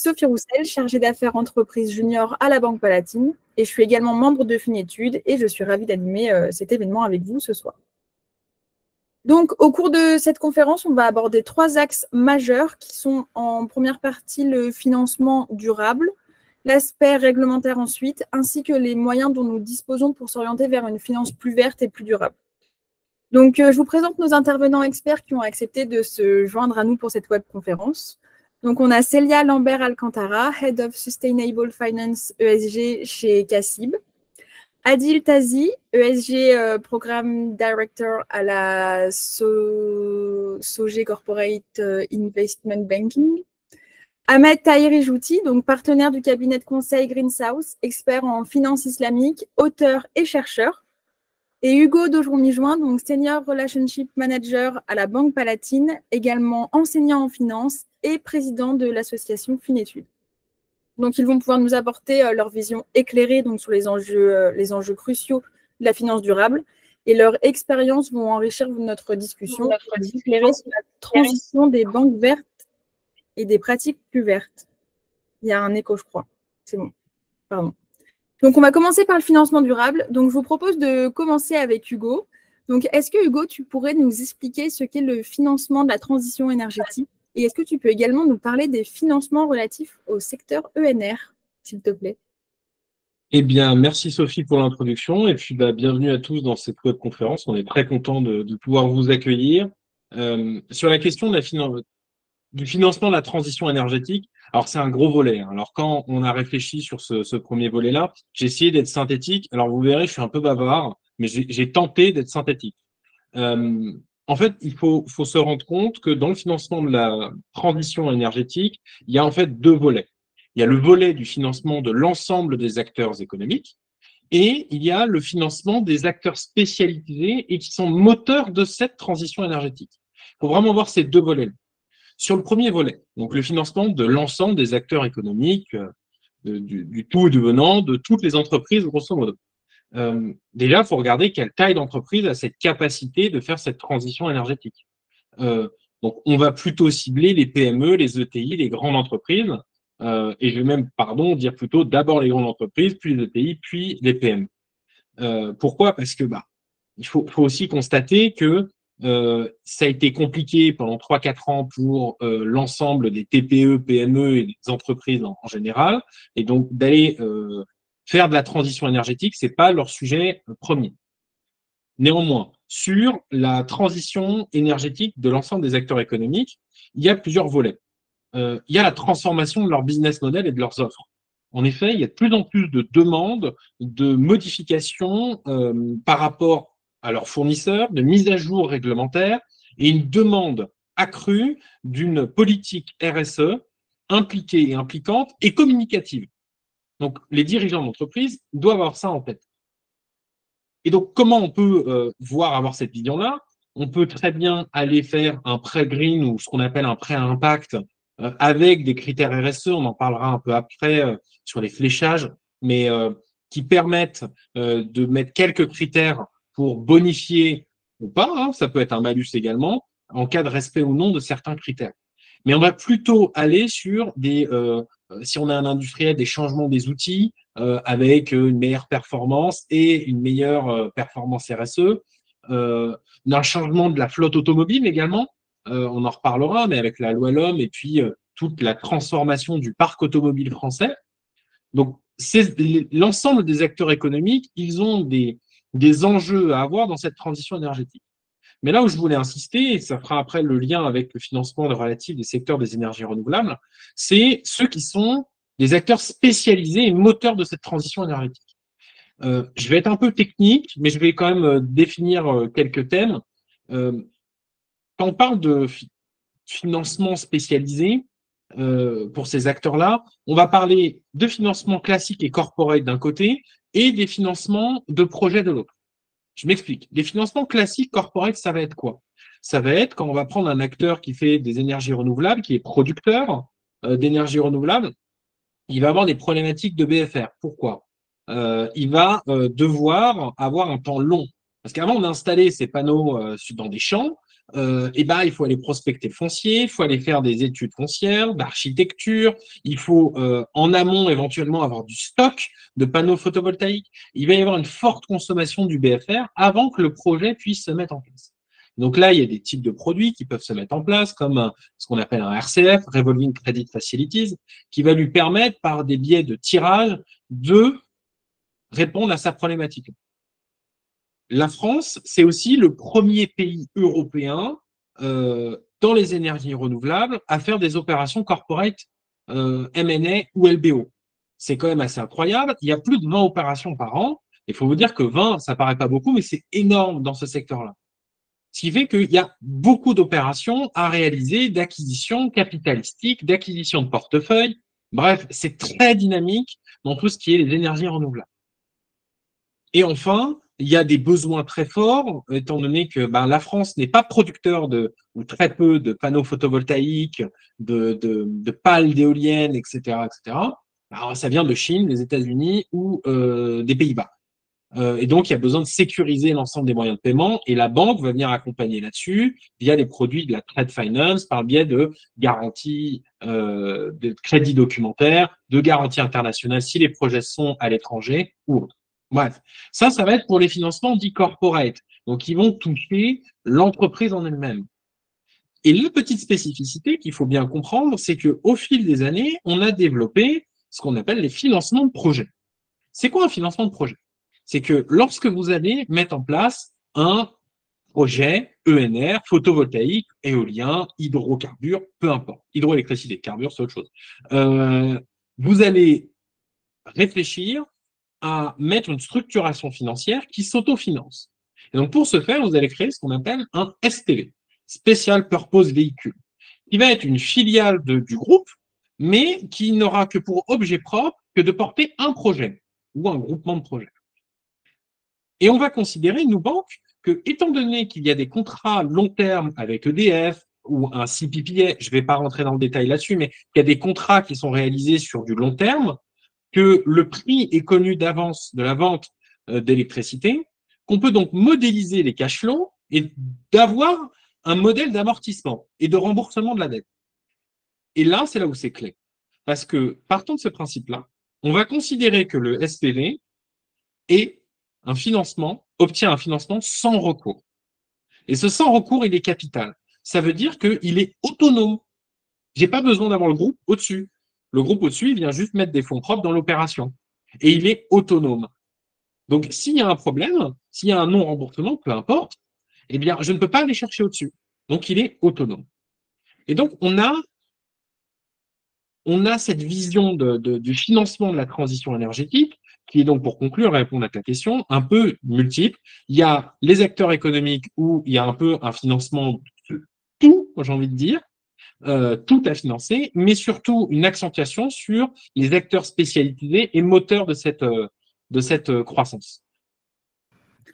Sophie Roussel, chargée d'affaires entreprise junior à la Banque Palatine. Et je suis également membre de Finétude et je suis ravie d'animer cet événement avec vous ce soir. Donc, au cours de cette conférence, on va aborder 3 axes majeurs qui sont en première partie le financement durable, l'aspect réglementaire ensuite, ainsi que les moyens dont nous disposons pour s'orienter vers une finance plus verte et plus durable. Donc, je vous présente nos intervenants experts qui ont accepté de se joindre à nous pour cette webconférence. Donc, on a Célia Lambert-Alcantara, Head of Sustainable Finance ESG chez CACIB. Adil Tazi, ESG Programme Director à la SOG Corporate Investment Banking. Ahmed Tahiri Jouti, donc partenaire du cabinet de conseil Green South, expert en finance islamique, auteur et chercheur. Et Hugo Daujon-Mijoin, donc Senior Relationship Manager à la Banque Palatine, également enseignant en finance et président de l'association Finétude. Donc, ils vont pouvoir nous apporter leur vision éclairée donc, sur les enjeux cruciaux de la finance durable et leur expérience vont enrichir notre discussion et éclairer sur la transition des banques vertes et des pratiques plus vertes. Il y a un écho, je crois. C'est bon. Pardon. Donc, on va commencer par le financement durable. Donc, je vous propose de commencer avec Hugo. Donc, est-ce que, Hugo, tu pourrais nous expliquer ce qu'est le financement de la transition énergétique? Et est-ce que tu peux également nous parler des financements relatifs au secteur ENR, s'il te plaît? Eh bien, merci Sophie pour l'introduction et puis bienvenue à tous dans cette webconférence. On est très content de pouvoir vous accueillir. Sur la question de du financement de la transition énergétique, alors c'est un gros volet. Alors quand on a réfléchi sur ce premier volet-là, j'ai essayé d'être synthétique. Alors vous verrez, je suis un peu bavard, mais j'ai tenté d'être synthétique. En fait, il faut se rendre compte que dans le financement de la transition énergétique, il y a en fait 2 volets. Il y a le volet du financement de l'ensemble des acteurs économiques et il y a le financement des acteurs spécialisés et qui sont moteurs de cette transition énergétique. Il faut vraiment voir ces 2 volets. Sur le premier volet, donc le financement de l'ensemble des acteurs économiques, du tout et du venant, de toutes les entreprises, grosso modo. Déjà, il faut regarder quelle taille d'entreprise a cette capacité de faire cette transition énergétique. Donc, on va plutôt cibler les PME, les ETI, les grandes entreprises, et je vais même, dire plutôt d'abord les grandes entreprises, puis les ETI, puis les PME. Pourquoi? Parce que il faut aussi constater que ça a été compliqué pendant 3-4 ans pour l'ensemble des TPE, PME et des entreprises en général, et donc d'aller faire de la transition énergétique, c'est pas leur sujet premier. Néanmoins, sur la transition énergétique de l'ensemble des acteurs économiques, il y a plusieurs volets. Il y a la transformation de leur business model et de leurs offres. En effet, il y a de plus en plus de demandes de modifications par rapport à leurs fournisseurs, de mise à jour réglementaire et une demande accrue d'une politique RSE impliquée et impliquante et communicative. Donc, les dirigeants d'entreprise doivent avoir ça en tête. Et donc, comment on peut avoir cette vision-là? On peut très bien aller faire un prêt green ou ce qu'on appelle un prêt à impact avec des critères RSE, on en parlera un peu après sur les fléchages, mais qui permettent de mettre quelques critères pour bonifier ou pas, hein, ça peut être un malus également, en cas de respect ou non de certains critères. Mais on va plutôt aller sur si on a un industriel, des changements des outils avec une meilleure performance et une meilleure performance RSE, un changement de la flotte automobile également, on en reparlera, mais avec la loi LOM et puis toute la transformation du parc automobile français. Donc, l'ensemble des acteurs économiques, ils ont des enjeux à avoir dans cette transition énergétique. Mais là où je voulais insister, et ça fera après le lien avec le financement relatif des secteurs des énergies renouvelables, c'est ceux qui sont des acteurs spécialisés et moteurs de cette transition énergétique. Je vais être un peu technique, mais je vais quand même définir quelques thèmes. Quand on parle de financement spécialisé pour ces acteurs-là, on va parler de financement classique et corporate d'un côté et des financements de projets de l'autre. Je m'explique. Les financements classiques corporate, ça va être quoi? Ça va être quand on va prendre un acteur qui fait des énergies renouvelables, qui est producteur d'énergie renouvelable, il va avoir des problématiques de BFR. Pourquoi? Il va devoir avoir un temps long. Parce qu'avant, on installait ces panneaux dans des champs, il faut aller prospecter le foncier, il faut aller faire des études foncières, d'architecture, il faut en amont éventuellement avoir du stock de panneaux photovoltaïques. Il va y avoir une forte consommation du BFR avant que le projet puisse se mettre en place. Donc là, il y a des types de produits qui peuvent se mettre en place, comme ce qu'on appelle un RCF, Revolving Credit Facilities, qui va lui permettre, par des biais de tirage, de répondre à sa problématique. La France, c'est aussi le premier pays européen dans les énergies renouvelables à faire des opérations corporate M&A ou LBO. C'est quand même assez incroyable. Il y a plus de 20 opérations par an. Il faut vous dire que 20, ça paraît pas beaucoup, mais c'est énorme dans ce secteur-là. Ce qui fait qu'il y a beaucoup d'opérations à réaliser, d'acquisition capitalistique, d'acquisition de portefeuille. Bref, c'est très dynamique dans tout ce qui est les énergies renouvelables. Et enfin, il y a des besoins très forts, étant donné que la France n'est pas producteur ou très peu de panneaux photovoltaïques, de pales d'éoliennes, etc., etc. Alors, ça vient de Chine, des États-Unis ou des Pays-Bas. Et donc, il y a besoin de sécuriser l'ensemble des moyens de paiement et la banque va venir accompagner là-dessus via des produits de la trade finance par le biais de garanties, de crédits documentaires, de garanties internationales si les projets sont à l'étranger ou autres. Bref, ça va être pour les financements dits corporate, donc ils vont toucher l'entreprise en elle-même. Et la petite spécificité qu'il faut bien comprendre, c'est qu'au fil des années, on a développé ce qu'on appelle les financements de projet. C'est quoi un financement de projet? C'est que lorsque vous allez mettre en place un projet ENR, photovoltaïque, éolien, hydrocarbures, peu importe, hydroélectricité, carbure, c'est autre chose. Vous allez réfléchir à mettre une structuration financière qui s'autofinance. Et donc, pour ce faire, vous allez créer ce qu'on appelle un SPV, Special Purpose Véhicule, qui va être une filiale du groupe, mais qui n'aura que pour objet propre que de porter un projet ou un groupement de projets. Et on va considérer, nous, banques, que, étant donné qu'il y a des contrats long terme avec EDF ou un CPPA, je ne vais pas rentrer dans le détail là-dessus, mais qu'il y a des contrats qui sont réalisés sur du long terme, que le prix est connu d'avance de la vente d'électricité, qu'on peut donc modéliser les cash flows et d'avoir un modèle d'amortissement et de remboursement de la dette. Et là, c'est là où c'est clé. Parce que, partant de ce principe-là, on va considérer que le SPV obtient un financement sans recours. Et ce sans recours, il est capital. Ça veut dire qu'il est autonome. Je n'ai pas besoin d'avoir le groupe au-dessus. Le groupe au-dessus, il vient juste mettre des fonds propres dans l'opération. Et il est autonome. Donc, s'il y a un problème, s'il y a un non-remboursement, peu importe, eh bien, je ne peux pas aller chercher au-dessus. Donc, il est autonome. Et donc, on a cette vision du financement de la transition énergétique qui est donc, pour conclure et répondre à ta question, un peu multiple. Il y a les acteurs économiques où il y a un peu un financement de tout, j'ai envie de dire, tout à financer, mais surtout une accentuation sur les acteurs spécialisés et moteurs de cette croissance.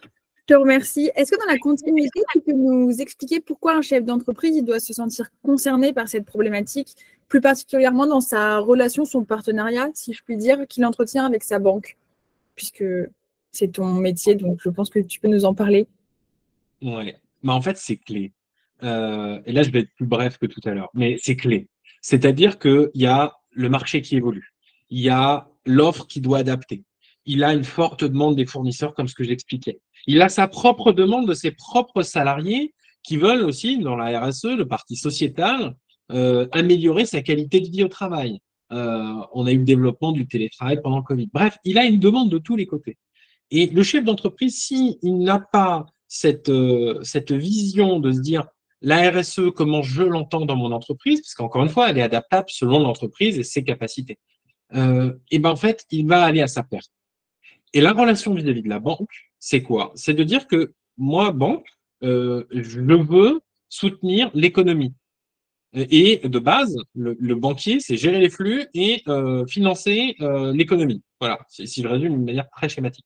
Je te remercie. Est-ce que dans la continuité, tu peux nous expliquer pourquoi un chef d'entreprise doit se sentir concerné par cette problématique, plus particulièrement dans sa relation, son partenariat, si je puis dire, qu'il entretient avec sa banque, puisque c'est ton métier, donc je pense que tu peux nous en parler. Oui, mais en fait, c'est clé. Et là, je vais être plus bref que tout à l'heure, mais c'est clé. C'est-à-dire qu'il y a le marché qui évolue, il y a l'offre qui doit adapter, il a une forte demande des fournisseurs, comme ce que j'expliquais. Il a sa propre demande de ses propres salariés qui veulent aussi, dans la RSE, le parti sociétal, améliorer sa qualité de vie au travail. On a eu le développement du télétravail pendant le Covid. Bref, il a une demande de tous les côtés. Et le chef d'entreprise, s'il n'a pas cette vision de se dire la RSE, comment je l'entends dans mon entreprise, parce qu'encore une fois, elle est adaptable selon l'entreprise et ses capacités, et ben en fait, il va aller à sa perte. Et la relation vis-à-vis de la banque, c'est quoi? C'est de dire que moi, banque, je veux soutenir l'économie. Et de base, le banquier, c'est gérer les flux et financer l'économie. Voilà, si je résume d'une manière très schématique.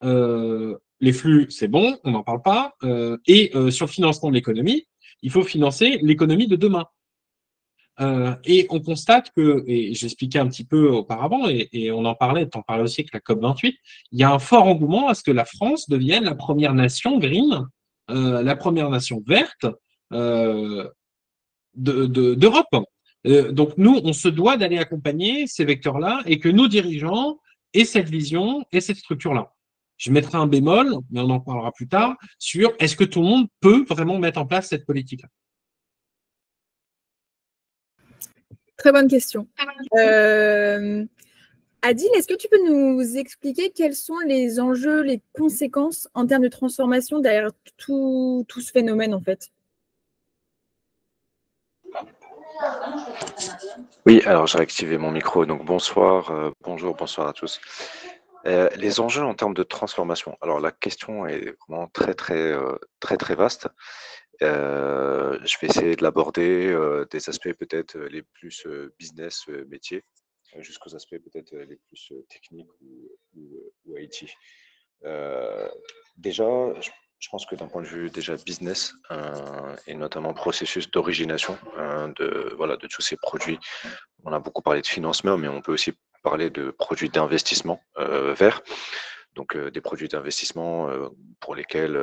Les flux, c'est bon, on n'en parle pas. Et sur le financement de l'économie, il faut financer l'économie de demain. Et on constate que, et j'expliquais un petit peu auparavant, et on en parlait, t'en parlais aussi avec la COP28, il y a un fort engouement à ce que la France devienne la première nation green, la première nation verte, d'Europe. Donc nous, on se doit d'aller accompagner ces vecteurs-là et que nos dirigeants aient cette vision et cette structure-là. Je mettrai un bémol, mais on en parlera plus tard, sur est-ce que tout le monde peut vraiment mettre en place cette politique-là. Très bonne question. Adil, est-ce que tu peux nous expliquer quels sont les enjeux, les conséquences en termes de transformation derrière tout ce phénomène en fait? Oui, alors j'ai activé mon micro, donc bonsoir, bonsoir à tous. Les enjeux en termes de transformation. Alors la question est vraiment très vaste. Je vais essayer de l'aborder des aspects peut-être les plus business, métier, jusqu'aux aspects peut-être les plus techniques ou IT. Déjà, je pense que d'un point de vue déjà business et notamment processus d'origination de tous ces produits, on a beaucoup parlé de financement, mais on peut aussi parler de produits d'investissement verts. Donc des produits d'investissement pour lesquels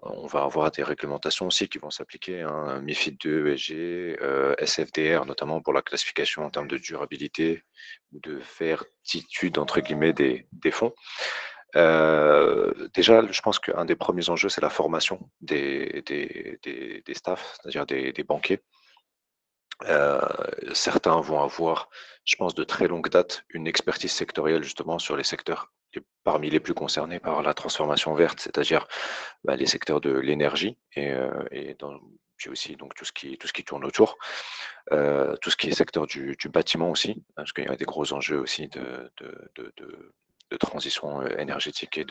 on va avoir des réglementations aussi qui vont s'appliquer, hein, MiFID II, ESG, SFDR, notamment pour la classification en termes de durabilité ou de vertitude entre guillemets des fonds. Déjà, je pense qu'un des premiers enjeux, c'est la formation des staffs, c'est-à-dire des banquiers. Certains vont avoir, je pense, de très longue date, une expertise sectorielle justement sur les secteurs parmi les plus concernés par la transformation verte, c'est-à-dire les secteurs de l'énergie puis aussi donc tout ce qui tourne autour, tout ce qui est secteur du bâtiment aussi, parce qu'il y a des gros enjeux aussi de transition énergétique et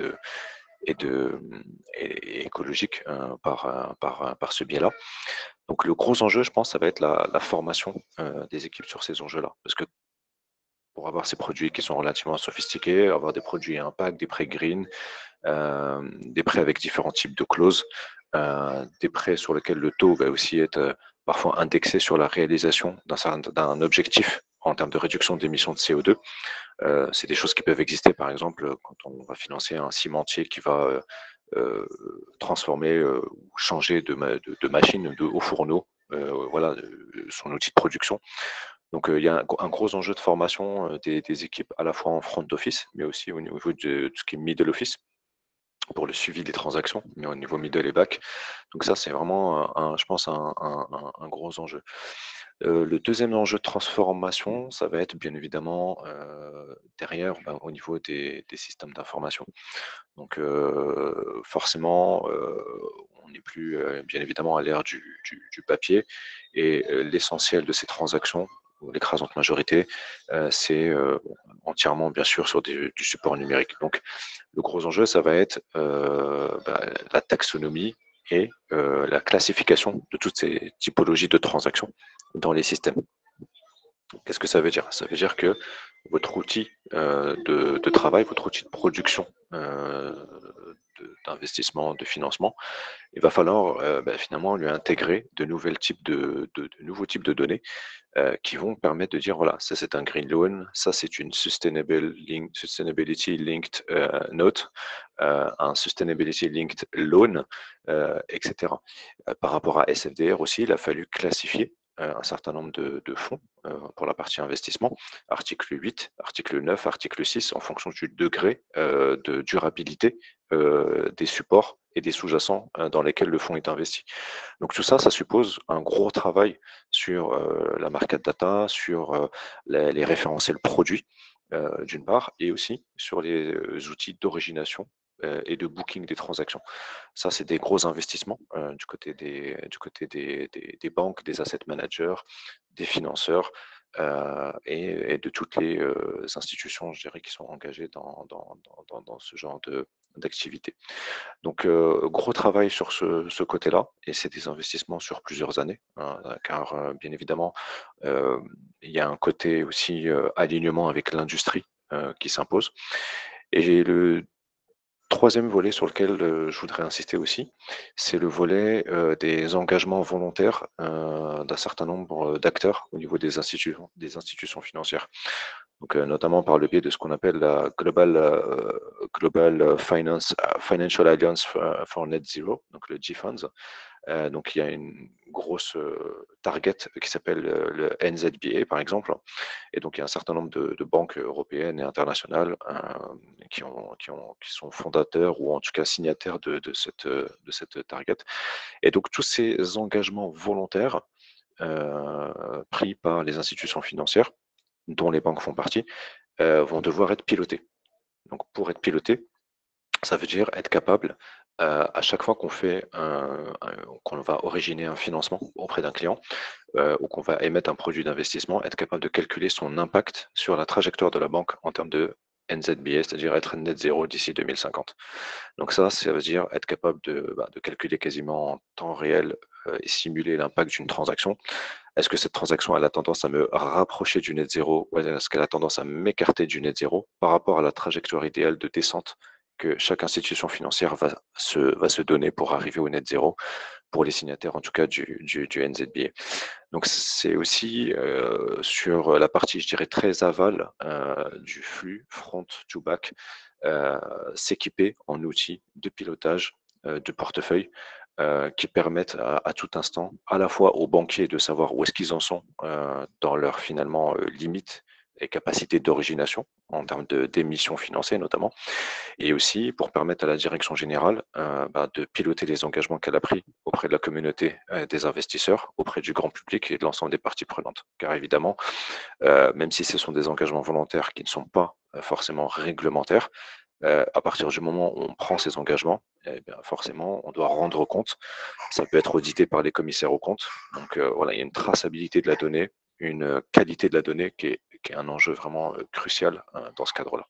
écologique par ce biais-là. Donc le gros enjeu, je pense, ça va être la formation des équipes sur ces enjeux-là. Parce que pour avoir ces produits qui sont relativement sophistiqués, avoir des produits à impact, des prêts green, des prêts avec différents types de clauses, des prêts sur lesquels le taux va aussi être parfois indexé sur la réalisation d'un objectif en termes de réduction d'émissions de CO2. C'est des choses qui peuvent exister, par exemple, quand on va financer un cimentier qui va transformer ou changer de machine au fourneau, son outil de production. Donc il y a un gros enjeu de formation des équipes à la fois en front office, mais aussi au niveau de tout ce qui est middle office pour le suivi des transactions, mais au niveau middle et back. Donc ça, c'est vraiment, je pense, un gros enjeu. Le deuxième enjeu de transformation, ça va être bien évidemment derrière au niveau des systèmes d'information. Donc forcément, on n'est plus bien évidemment à l'ère du papier et l'essentiel de ces transactions, ou l'écrasante majorité, c'est entièrement bien sûr sur du support numérique. Donc le gros enjeu, ça va être la taxonomie et la classification de toutes ces typologies de transactions dans les systèmes. Qu'est-ce que ça veut dire? Ça veut dire que votre outil de travail, votre outil de production d'investissement, de financement, il va falloir finalement lui intégrer de nouveaux types de données qui vont permettre de dire voilà, ça c'est un green loan, ça c'est une sustainability linked note, un sustainability linked loan, etc. Par rapport à SFDR aussi, il a fallu classifier un certain nombre de fonds pour la partie investissement, article 8, article 9, article 6, en fonction du degré de durabilité des supports et des sous-jacents dans lesquels le fonds est investi. Donc tout ça, ça suppose un gros travail sur la market data, sur les référentiels produits, d'une part, et aussi sur les outils d'origination et de booking des transactions. Ça, c'est des gros investissements du côté des banques, des asset managers, des financeurs et de toutes les institutions, je dirais, qui sont engagées dans ce genre d'activité. Donc, gros travail sur ce côté-là, et c'est des investissements sur plusieurs années, hein, car bien évidemment, il y a un côté aussi alignement avec l'industrie qui s'impose. Et le troisième volet sur lequel je voudrais insister aussi, c'est le volet des engagements volontaires d'un certain nombre d'acteurs au niveau des institutions financières. Donc, notamment par le biais de ce qu'on appelle la Global Financial Alliance for Net Zero, donc le GFANZ, Donc il y a une grosse target qui s'appelle le NZBA par exemple. Et donc il y a un certain nombre de banques européennes et internationales qui sont fondateurs ou en tout cas signataires de cette target. Et donc tous ces engagements volontaires pris par les institutions financières, dont les banques font partie, vont devoir être pilotés. Donc pour être pilotés, ça veut dire être capable, à chaque fois qu'on va originer un financement auprès d'un client, ou qu'on va émettre un produit d'investissement, être capable de calculer son impact sur la trajectoire de la banque en termes de NZBA, c'est-à-dire être net zéro d'ici 2050. Donc ça veut dire être capable de calculer quasiment en temps réel et simuler l'impact d'une transaction. Est-ce que cette transaction elle a tendance à me rapprocher du net zéro ou est-ce qu'elle a tendance à m'écarter du net zéro par rapport à la trajectoire idéale de descente que chaque institution financière va se donner pour arriver au net zéro, pour les signataires en tout cas du NZBA. Donc c'est aussi sur la partie, je dirais, très aval du flux front to back, s'équiper en outils de pilotage de portefeuille qui permettent à tout instant, à la fois aux banquiers de savoir où est-ce qu'ils en sont dans leurs finalement limites et capacités d'origination en termes d'émissions financières notamment, et aussi pour permettre à la direction générale de piloter les engagements qu'elle a pris auprès de la communauté des investisseurs, auprès du grand public et de l'ensemble des parties prenantes. Car évidemment, même si ce sont des engagements volontaires qui ne sont pas forcément réglementaires, à partir du moment où on prend ces engagements, eh bien forcément, on doit rendre compte. Ça peut être audité par les commissaires aux comptes. Donc voilà, il y a une traçabilité de la donnée, une qualité de la donnée qui est un enjeu vraiment crucial dans ce cadre-là.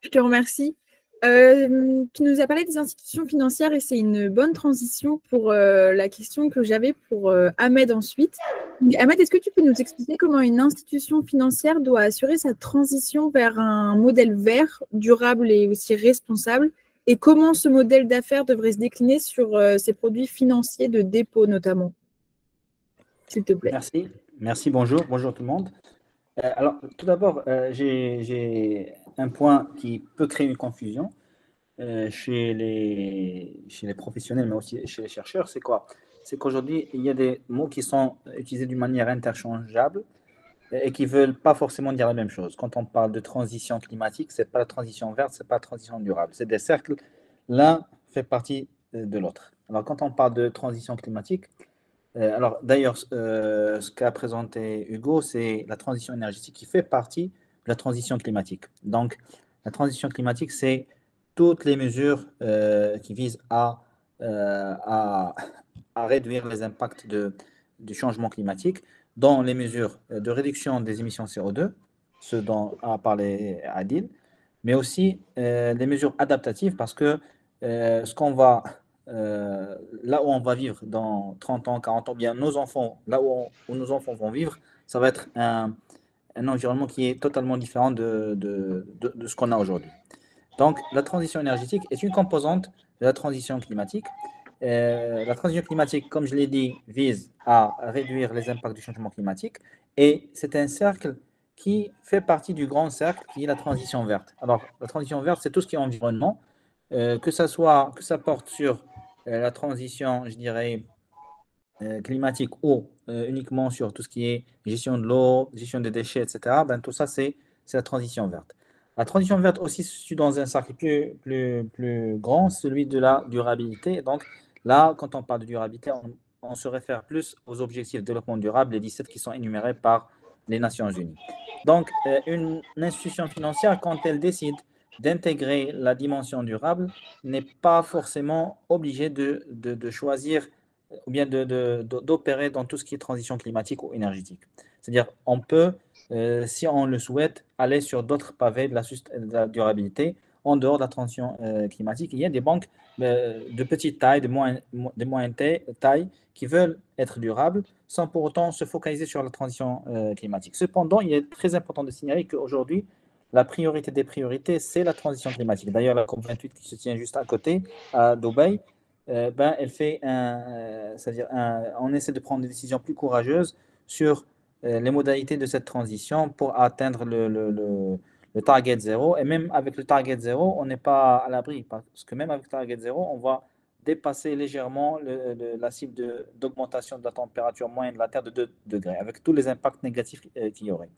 Je te remercie. Tu nous as parlé des institutions financières et c'est une bonne transition pour la question que j'avais pour Ahmed ensuite. Donc, Ahmed, est-ce que tu peux nous expliquer comment une institution financière doit assurer sa transition vers un modèle vert, durable et aussi responsable, et comment ce modèle d'affaires devrait se décliner sur ses produits financiers de dépôt notamment, s'il te plaît? Merci, bonjour tout le monde. Alors, tout d'abord, j'ai un point qui peut créer une confusion chez les professionnels, mais aussi chez les chercheurs. C'est quoi? C'est qu'aujourd'hui, il y a des mots qui sont utilisés d'une manière interchangeable et qui ne veulent pas forcément dire la même chose. Quand on parle de transition climatique, ce n'est pas la transition verte, ce n'est pas la transition durable. C'est des cercles, l'un fait partie de l'autre. Alors, quand on parle de transition climatique, alors, d'ailleurs, ce qu'a présenté Hugo, c'est la transition énergétique qui fait partie de la transition climatique. Donc, la transition climatique, c'est toutes les mesures qui visent à réduire les impacts du changement climatique, dont les mesures de réduction des émissions CO2, ce dont a parlé Adil, mais aussi les mesures adaptatives, parce que ce qu'on va là où on va vivre dans 30 ans, 40 ans, bien nos enfants, là où nos enfants vont vivre, ça va être un environnement qui est totalement différent de ce qu'on a aujourd'hui. Donc, la transition énergétique est une composante de la transition climatique. La transition climatique, comme je l'ai dit, vise à réduire les impacts du changement climatique et c'est un cercle qui fait partie du grand cercle qui est la transition verte. Alors, la transition verte, c'est tout ce qui est environnement, que ça porte sur la transition, je dirais, climatique ou uniquement sur tout ce qui est gestion de l'eau, gestion des déchets, etc. Ben, tout ça, c'est la transition verte. La transition verte aussi se situe dans un cercle plus grand, celui de la durabilité. Donc là, quand on parle de durabilité, on se réfère plus aux objectifs de développement durable, les 17 qui sont énumérés par les Nations Unies. Donc, une institution financière, quand elle décide d'intégrer la dimension durable, n'est pas forcément obligée de choisir ou bien d'opérer dans tout ce qui est transition climatique ou énergétique. C'est-à-dire, on peut, si on le souhaite, aller sur d'autres pavés de la durabilité en dehors de la transition climatique. Il y a des banques de petite taille, de moyenne taille, qui veulent être durables sans pour autant se focaliser sur la transition climatique. Cependant, il est très important de signaler qu'aujourd'hui, la priorité des priorités, c'est la transition climatique. D'ailleurs, la COP28 qui se tient juste à côté, à Dubaï, elle fait c'est-à-dire on essaie de prendre des décisions plus courageuses sur les modalités de cette transition pour atteindre le target zéro. Et même avec le target zéro, on n'est pas à l'abri parce que même avec le target zéro, on va dépasser légèrement la cible d'augmentation de la température moyenne de la Terre de 2 degrés, avec tous les impacts négatifs qu'il y aurait.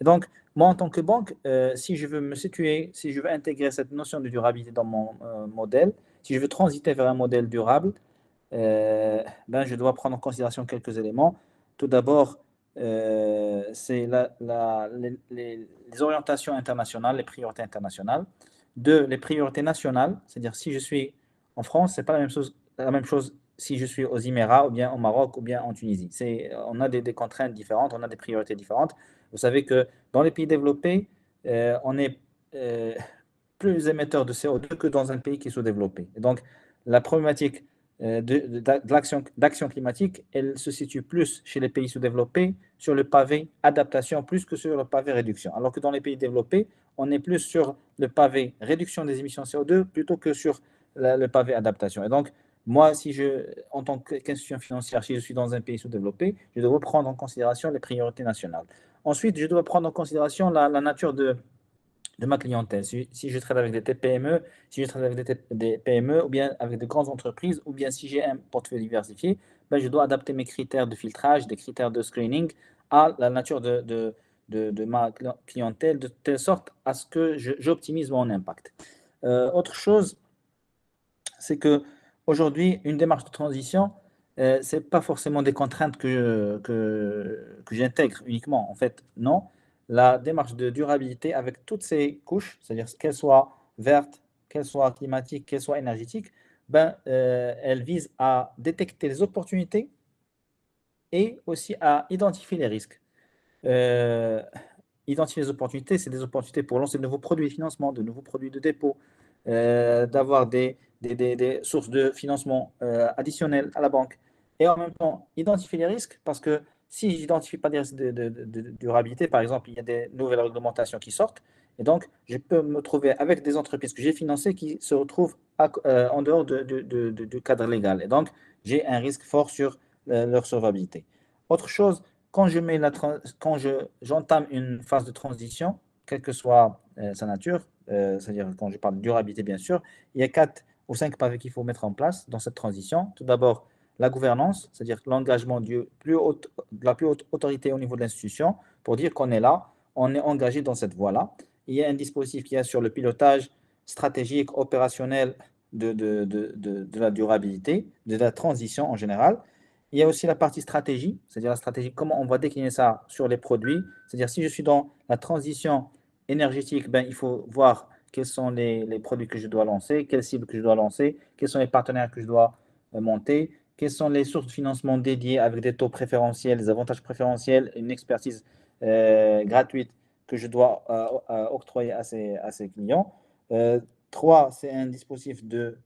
Et donc, moi, en tant que banque, si je veux me situer, si je veux intégrer cette notion de durabilité dans mon modèle, si je veux transiter vers un modèle durable, ben, je dois prendre en considération quelques éléments. Tout d'abord, c'est les orientations internationales, les priorités internationales. Deux, les priorités nationales, c'est-à-dire si je suis en France, ce n'est pas la même chose si je suis aux Émirats ou bien au Maroc ou bien en Tunisie. On a des contraintes différentes, on a des priorités différentes. Vous savez que dans les pays développés, on est plus émetteur de CO2 que dans un pays qui est sous-développé. Et donc, la problématique d'action climatique, elle se situe plus chez les pays sous-développés sur le pavé adaptation plus que sur le pavé réduction. Alors que dans les pays développés, on est plus sur le pavé réduction des émissions CO2 plutôt que sur le pavé adaptation. Et donc, moi, en tant qu'institution financière, si je suis dans un pays sous-développé, je dois prendre en considération les priorités nationales. Ensuite, je dois prendre en considération la nature de ma clientèle. Si je traite avec des TPME, si je traite avec des PME, ou bien avec de grandes entreprises, ou bien si j'ai un portefeuille diversifié, ben je dois adapter mes critères de filtrage, des critères de screening à la nature de ma clientèle, de telle sorte à ce que j'optimise mon impact. Autre chose, c'est que aujourd'hui, une démarche de transition, ce n'est pas forcément des contraintes que j'intègre uniquement. En fait, non. La démarche de durabilité avec toutes ces couches, c'est-à-dire qu'elles soient vertes, qu'elles soient climatiques, qu'elles soient énergétiques, ben, elle vise à détecter les opportunités et aussi à identifier les risques. Identifier les opportunités, c'est des opportunités pour lancer de nouveaux produits de financement, de nouveaux produits de dépôt, d'avoir des sources de financement additionnelles à la banque. Et en même temps, identifier les risques, parce que si je n'identifie pas des risques de durabilité, par exemple, il y a des nouvelles réglementations qui sortent, et donc je peux me trouver avec des entreprises que j'ai financées qui se retrouvent en dehors du cadre légal. Et donc, j'ai un risque fort sur leur solvabilité. Autre chose, quand j'entame une phase de transition, quelle que soit sa nature, c'est-à-dire quand je parle de durabilité, bien sûr, il y a 4 ou 5 pavés qu'il faut mettre en place dans cette transition. Tout d'abord, la gouvernance, c'est-à-dire l'engagement de la plus haute autorité au niveau de l'institution pour dire qu'on est là, on est engagé dans cette voie-là. Il y a un dispositif qui assure le pilotage stratégique, opérationnel de la durabilité, de la transition en général. Il y a aussi la partie stratégie, c'est-à-dire la stratégie, comment on va décliner ça sur les produits. C'est-à-dire si je suis dans la transition énergétique, ben, il faut voir quels sont les produits que je dois lancer, quelles cibles que je dois lancer, quels sont les partenaires que je dois monter, quelles sont les sources de financement dédiées avec des taux préférentiels, des avantages préférentiels, une expertise gratuite que je dois octroyer à ces clients. 3, c'est un dispositif de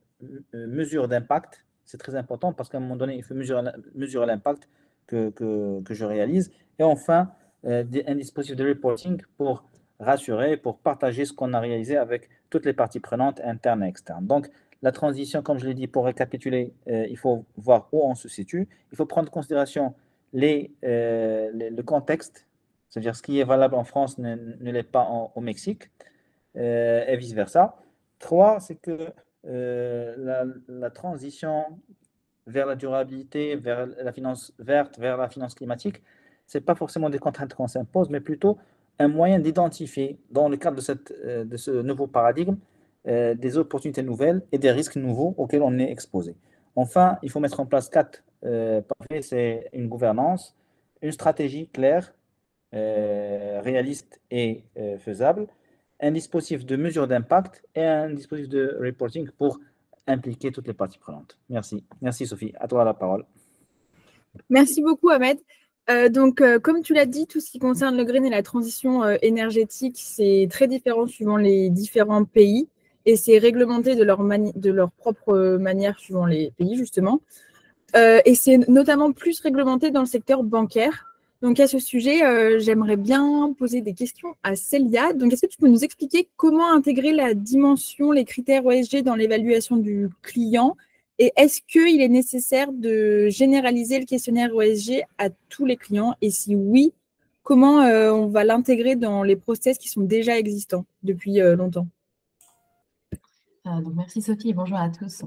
mesure d'impact. C'est très important parce qu'à un moment donné, il faut mesurer l'impact que je réalise. Et enfin, un dispositif de reporting pour rassurer, pour partager ce qu'on a réalisé avec toutes les parties prenantes internes et externes. Donc, la transition, comme je l'ai dit, pour récapituler, il faut voir où on se situe. Il faut prendre en considération le contexte, c'est-à-dire ce qui est valable en France ne l'est pas au Mexique, et vice-versa. 3, c'est que la transition vers la durabilité, vers la finance verte, vers la finance climatique, ce n'est pas forcément des contraintes qu'on s'impose, mais plutôt un moyen d'identifier, dans le cadre de ce nouveau paradigme, des opportunités nouvelles et des risques nouveaux auxquels on est exposé. Enfin, il faut mettre en place 4 pavés, c'est une gouvernance, une stratégie claire, réaliste et faisable, un dispositif de mesure d'impact et un dispositif de reporting pour impliquer toutes les parties prenantes. Merci. Merci Sophie. À toi la parole. Merci beaucoup Ahmed. Comme tu l'as dit, tout ce qui concerne le green et la transition énergétique, c'est très différent suivant les différents pays et c'est réglementé de leur propre manière suivant les pays, justement. Et c'est notamment plus réglementé dans le secteur bancaire. Donc, à ce sujet, j'aimerais bien poser des questions à Célia. Donc, est-ce que tu peux nous expliquer comment intégrer la dimension, les critères ESG dans l'évaluation du client? Et est-ce qu'il est nécessaire de généraliser le questionnaire ESG à tous les clients? Et si oui, comment on va l'intégrer dans les process qui sont déjà existants depuis longtemps? Donc, merci Sophie et bonjour à tous.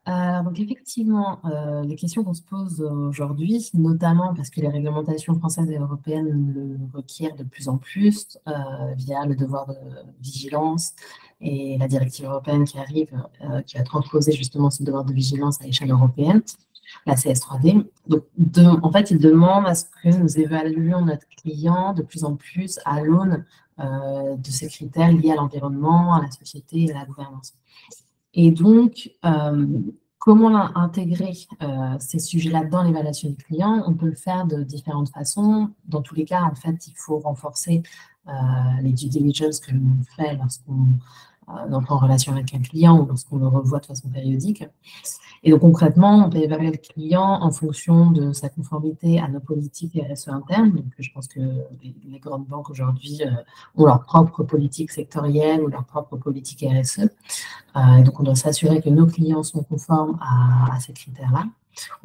Donc effectivement, les questions qu'on se pose aujourd'hui, notamment parce que les réglementations françaises et européennes le requièrent de plus en plus via le devoir de vigilance et la directive européenne qui arrive, qui va transposer justement ce devoir de vigilance à l'échelle européenne, la CS3D. Donc, en fait, ils demandent à ce que nous évaluions notre client de plus en plus à l'aune de ces critères liés à l'environnement, à la société et à la gouvernance. Et donc, comment intégrer ces sujets-là dans l'évaluation du client? On peut le faire de différentes façons. Dans tous les cas, en fait, il faut renforcer les due diligence que l'on fait lorsqu'on entre en relation avec un client ou lorsqu'on le revoit de façon périodique. Et donc, concrètement, on peut évaluer le client en fonction de sa conformité à nos politiques RSE internes. Donc, je pense que les grandes banques aujourd'hui ont leur propre politique sectorielle ou leur propre politique RSE. Et donc, on doit s'assurer que nos clients sont conformes à ces critères-là.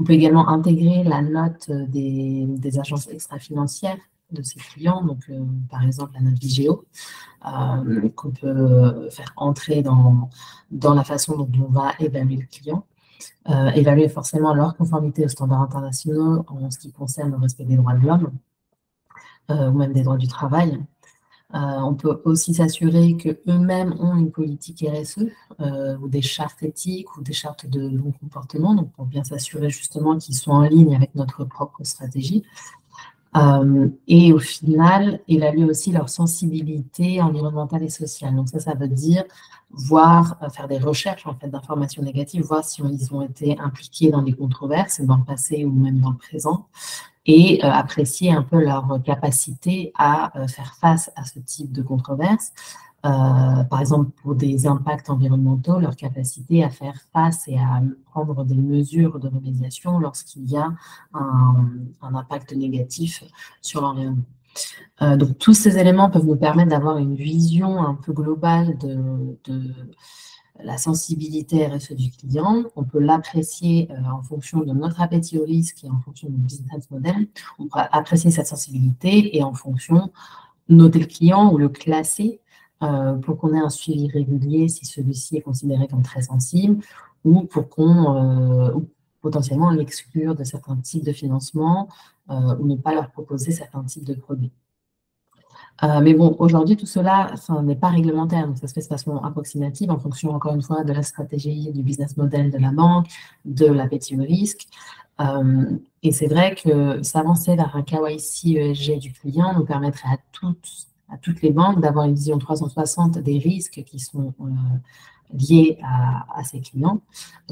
On peut également intégrer la note des agences extra-financières de ces clients, donc par exemple la note Vigeo, qu'on peut faire entrer dans la façon dont on va évaluer le client. Évaluer forcément leur conformité aux standards internationaux en ce qui concerne le respect des droits de l'homme ou même des droits du travail. On peut aussi s'assurer qu'eux-mêmes ont une politique RSE ou des chartes éthiques ou des chartes de bon comportement, donc pour bien s'assurer justement qu'ils sont en ligne avec notre propre stratégie. Et au final, évaluer aussi leur sensibilité environnementale et sociale. Donc ça veut dire faire des recherches en fait, d'informations négatives, voir si ils ont été impliqués dans des controverses dans le passé ou même dans le présent, et apprécier un peu leur capacité à faire face à ce type de controverses. Par exemple, pour des impacts environnementaux, leur capacité à faire face et à prendre des mesures de remédiation lorsqu'il y a un impact négatif sur l'environnement. Donc, tous ces éléments peuvent nous permettre d'avoir une vision un peu globale de la sensibilité RSE du client. On peut l'apprécier en fonction de notre appétit au risque et en fonction du business model. On peut apprécier cette sensibilité et en fonction noter le client ou le classer pour qu'on ait un suivi régulier si celui-ci est considéré comme très sensible ou pour qu'on potentiellement l'exclure de certains types de financement ou ne pas leur proposer certains types de produits. Mais bon, aujourd'hui, tout cela n'est pas réglementaire, donc ça se fait de façon approximative en fonction, encore une fois, de la stratégie, du business model de la banque, de l'appétit au risque. Et c'est vrai que s'avancer vers un KYC ESG du client nous permettrait à toutes les banques d'avoir une vision 360 des risques qui sont liés à ces clients,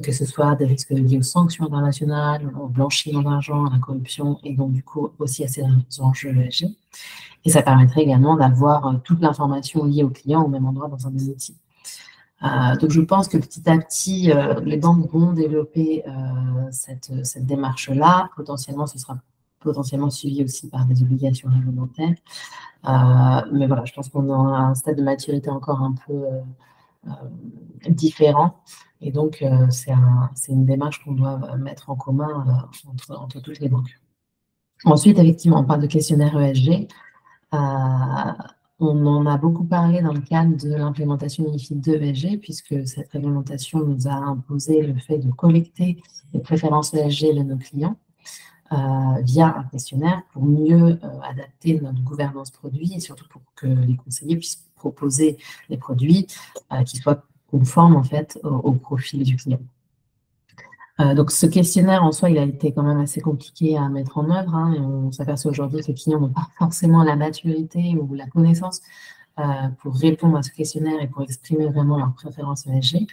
que ce soit des risques liés aux sanctions internationales, au blanchiment d'argent, à la corruption, et donc du coup aussi à ces enjeux ESG. Et ça permettrait également d'avoir toute l'information liée au client au même endroit dans un même outil. Donc je pense que petit à petit, les banques vont développer cette démarche-là. Potentiellement, ce sera potentiellement suivi aussi par des obligations réglementaires. Mais voilà, je pense qu'on est à un stade de maturité encore un peu différent. Et donc, c'est une démarche qu'on doit mettre en commun entre toutes les banques. Ensuite, effectivement, on parle de questionnaire ESG. On en a beaucoup parlé dans le cadre de l'implémentation MiFID 2 ESG, puisque cette réglementation nous a imposé le fait de collecter les préférences ESG de nos clients via un questionnaire pour mieux adapter notre gouvernance produit et surtout pour que les conseillers puissent proposer des produits qui soient conformes en fait au profil du client. Donc ce questionnaire en soi, il a été quand même assez compliqué à mettre en œuvre et on s'aperçoit aujourd'hui que les clients n'ont pas forcément la maturité ou la connaissance pour répondre à ce questionnaire et pour exprimer vraiment leurs préférences ESG.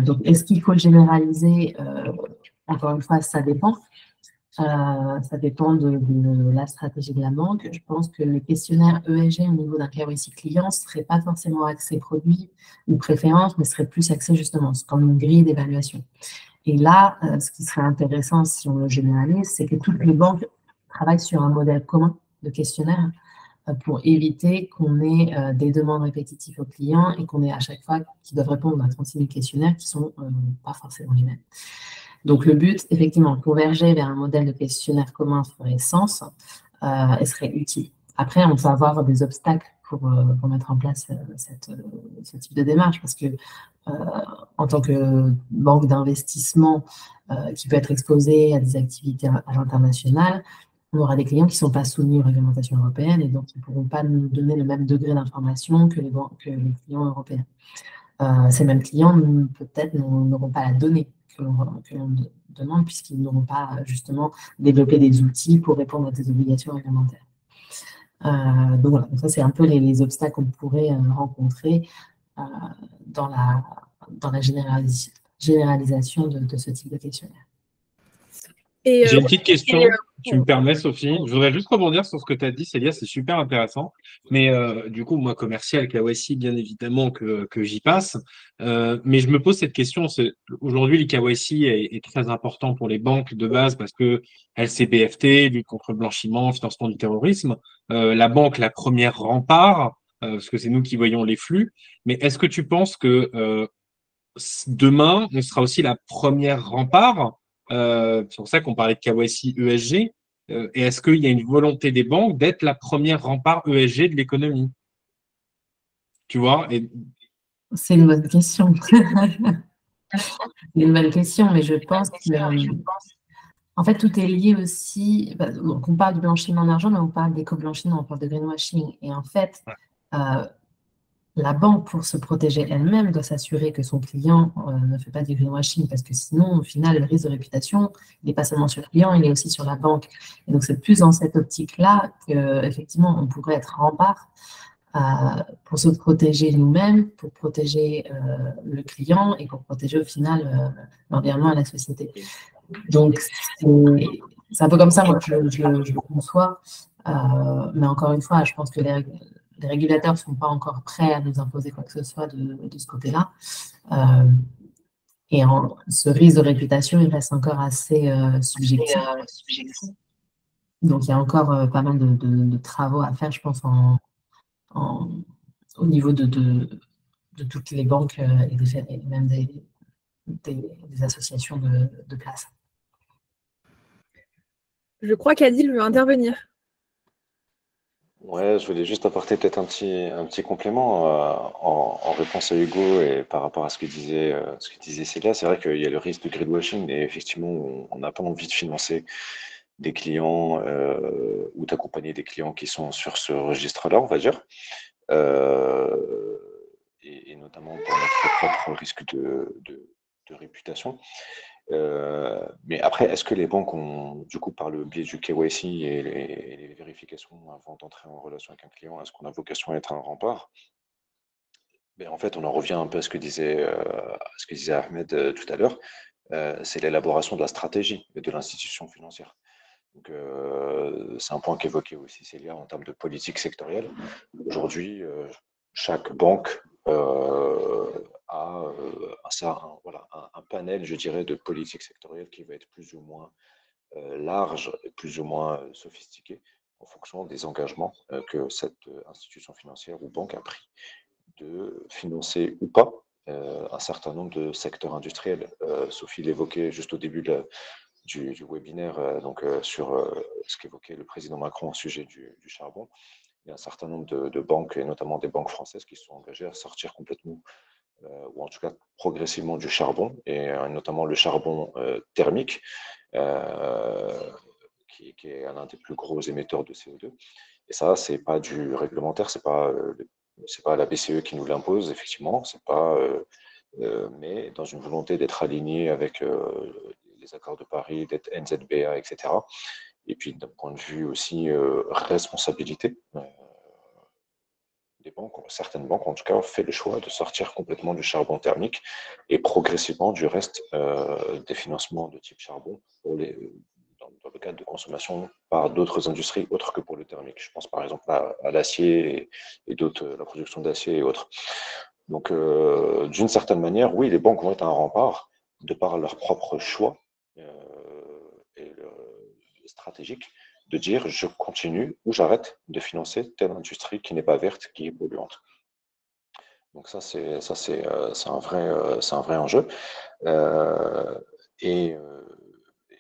Donc est-ce qu'il faut le généraliser? Encore une fois, ça dépend. Ça dépend de la stratégie de la banque. Je pense que le questionnaire ESG au niveau d'un KYC client ne serait pas forcément axé produit ou préférence, mais serait plus axé justement comme une grille d'évaluation. Et là, ce qui serait intéressant si on le généralise, c'est que toutes les banques travaillent sur un modèle commun de questionnaire pour éviter qu'on ait des demandes répétitives aux clients et qu'on ait à chaque fois qu'ils doivent répondre à 36 000 questionnaires qui ne sont pas forcément les mêmes. Donc, le but, effectivement, converger vers un modèle de questionnaire commun ferait sens et serait utile. Après, on peut avoir des obstacles pour mettre en place ce type de démarche, parce que en tant que banque d'investissement qui peut être exposée à des activités à l'international, on aura des clients qui ne sont pas soumis aux réglementations européennes et donc qui ne pourront pas nous donner le même degré d'information que les clients européens. Ces mêmes clients, peut-être, n'auront pas la donnée que l'on demande, puisqu'ils n'auront pas, justement, développé des outils pour répondre à des obligations réglementaires. Donc voilà, donc ça, c'est un peu les obstacles qu'on pourrait rencontrer dans la généralisation de ce type de questionnaire. J'ai une petite question, tu me permets, Sophie. Je voudrais juste rebondir sur ce que tu as dit, Célia, c'est super intéressant. Mais du coup, moi, commercial, KYC, bien évidemment que j'y passe. Mais je me pose cette question. Aujourd'hui, le KYC est très important pour les banques de base parce que LCBFT, lutte contre le blanchiment, financement du terrorisme, la banque, la première rempart, parce que c'est nous qui voyons les flux. Mais est-ce que tu penses que demain, on sera aussi la première rempart? C'est pour ça qu'on parlait de KYC ESG. Et est-ce qu'il y a une volonté des banques d'être la première rempart ESG de l'économie? Tu vois? C'est une bonne question. C'est une bonne question, mais je pense que, en fait, tout est lié aussi. Donc, on parle du blanchiment d'argent, mais on parle d'éco-blanchiment, on parle de greenwashing. Et en fait, la banque, pour se protéger elle-même, doit s'assurer que son client ne fait pas du greenwashing, parce que sinon, au final, le risque de réputation, il n'est pas seulement sur le client, il est aussi sur la banque. Et donc, c'est plus dans cette optique-là qu'effectivement, on pourrait être rempart pour se protéger nous-mêmes, pour protéger le client et pour protéger au final l'environnement et la société. Donc, c'est un peu comme ça, moi, je le conçois. Mais encore une fois, je pense que les régulateurs ne sont pas encore prêts à nous imposer quoi que ce soit de ce côté-là. Et ce risque de réputation, il reste encore assez subjectif. Donc, il y a encore pas mal de travaux à faire, je pense, au niveau de toutes les banques et même des associations de classe. Je crois qu'Adil veut intervenir. Ouais, je voulais juste apporter peut-être un petit complément en réponse à Hugo et par rapport à ce que disait Célia. C'est vrai qu'il y a le risque de greenwashing et effectivement, on n'a pas envie de financer des clients ou d'accompagner des clients qui sont sur ce registre-là, on va dire. Et notamment pour notre propre risque de réputation. Mais après, est-ce que les banques ont, du coup, par le biais du KYC et les vérifications avant d'entrer en relation avec un client, est-ce qu'on a vocation à être un rempart? Ben, en fait, on en revient un peu à ce que disait Ahmed tout à l'heure. C'est l'élaboration de la stratégie de l'institution financière. Donc, c'est un point qu'évoquait aussi Célia en termes de politique sectorielle. Aujourd'hui, chaque banque a un panel, je dirais, de politique sectorielle qui va être plus ou moins large et plus ou moins sophistiqué en fonction des engagements que cette institution financière ou banque a pris de financer ou pas un certain nombre de secteurs industriels. Sophie l'évoquait juste au début du webinaire sur ce qu'évoquait le président Macron au sujet du charbon. Il y a un certain nombre de banques, et notamment des banques françaises, qui se sont engagées à sortir complètement, ou en tout cas progressivement, du charbon, et notamment le charbon thermique, qui est l'un des plus gros émetteurs de CO2. Et ça, c'est pas du réglementaire, c'est pas la BCE qui nous l'impose, effectivement, c'est pas, mais dans une volonté d'être aligné avec les accords de Paris, d'être NZBA, etc. Et puis d'un point de vue aussi responsabilité, des banques, certaines banques en tout cas, ont fait le choix de sortir complètement du charbon thermique et progressivement du reste des financements de type charbon dans le cadre de consommation par d'autres industries autres que pour le thermique. Je pense par exemple à l'acier et d'autres, la production d'acier et autres. Donc, d'une certaine manière, oui, les banques vont être un rempart de par leur propre choix stratégique de dire je continue ou j'arrête de financer telle industrie qui n'est pas verte, qui est polluante. Donc ça c'est un vrai enjeu. Et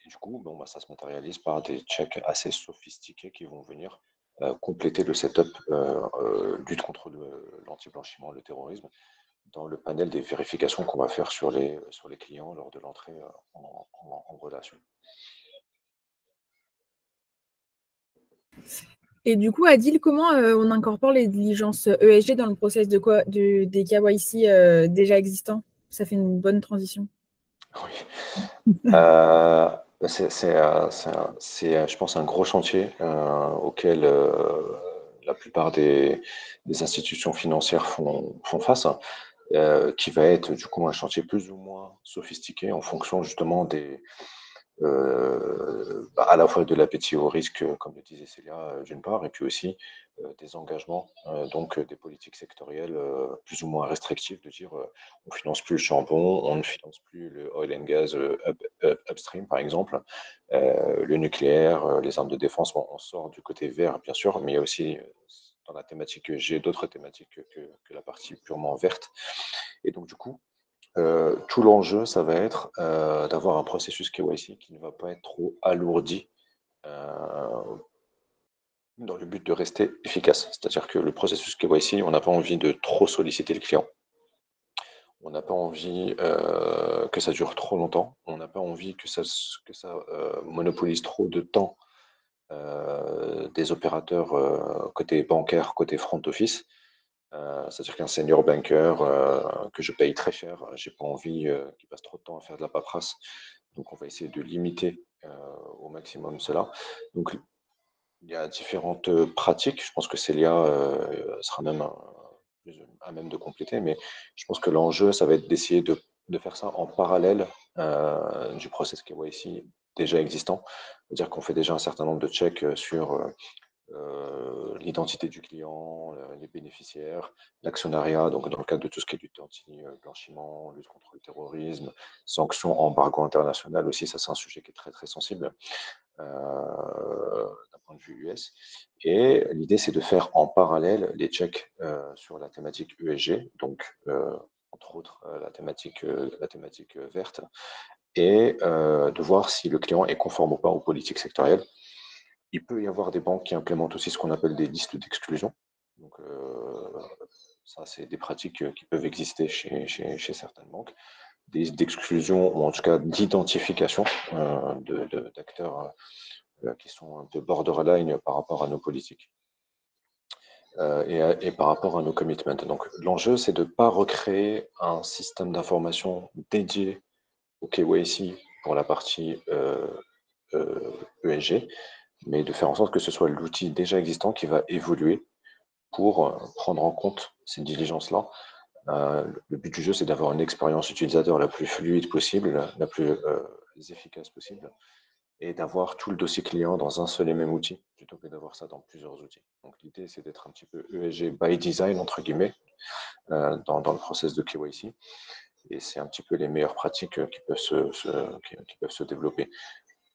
du coup, ça se matérialise par des checks assez sophistiqués qui vont venir compléter le setup lutte contre l'anti-blanchiment, le terrorisme, dans le panel des vérifications qu'on va faire sur les clients lors de l'entrée en relation. Et du coup, Adil, comment on incorpore les diligences ESG dans le process des KYC déjà existants? Ça fait une bonne transition. Oui. C'est, je pense, un gros chantier auquel la plupart des institutions financières font face, qui va être du coup un chantier plus ou moins sophistiqué en fonction justement à la fois de l'appétit au risque, comme le disait Célia, d'une part, et puis aussi des engagements, donc des politiques sectorielles plus ou moins restrictives, de dire on ne finance plus le charbon, on ne finance plus le oil and gas upstream, par exemple, le nucléaire, les armes de défense. Bon, on sort du côté vert, bien sûr, mais il y a aussi dans la thématique G d'autres thématiques que la partie purement verte. Et donc, du coup, tout l'enjeu, ça va être d'avoir un processus KYC qui ne va pas être trop alourdi dans le but de rester efficace. C'est-à-dire que le processus KYC, on n'a pas envie de trop solliciter le client. On n'a pas envie que ça dure trop longtemps. On n'a pas envie que ça monopolise trop de temps des opérateurs côté bancaire, côté front office. C'est-à-dire qu'un senior banker que je paye très cher, j'ai pas envie qu'il passe trop de temps à faire de la paperasse. Donc on va essayer de limiter au maximum cela. Donc il y a différentes pratiques. Je pense que Célia sera même à même de compléter, mais je pense que l'enjeu, ça va être d'essayer de faire ça en parallèle du process KYC déjà existant. C'est-à-dire qu'on fait déjà un certain nombre de checks sur l'identité du client, les bénéficiaires, l'actionnariat, donc dans le cadre de tout ce qui est lutte anti-blanchiment, lutte contre le terrorisme, sanctions, embargo international aussi, ça c'est un sujet qui est très très sensible d'un point de vue US. Et l'idée c'est de faire en parallèle les checks sur la thématique ESG, donc entre autres la thématique verte, et de voir si le client est conforme ou pas aux politiques sectorielles. Il peut y avoir des banques qui implémentent aussi ce qu'on appelle des listes d'exclusion. Donc, ça, c'est des pratiques qui peuvent exister chez certaines banques. Des listes d'exclusion, ou en tout cas d'identification d'acteurs qui sont un peu borderline par rapport à nos politiques et par rapport à nos commitments. Donc, l'enjeu, c'est de ne pas recréer un système d'information dédié au KYC pour la partie ESG, mais de faire en sorte que ce soit l'outil déjà existant qui va évoluer pour prendre en compte ces diligences-là. Le but du jeu, c'est d'avoir une expérience utilisateur la plus fluide possible, la plus efficace possible, et d'avoir tout le dossier client dans un seul et même outil, plutôt que d'avoir ça dans plusieurs outils. Donc l'idée, c'est d'être un petit peu ESG by design, entre guillemets, dans le process de KYC. Et c'est un petit peu les meilleures pratiques qui peuvent se développer.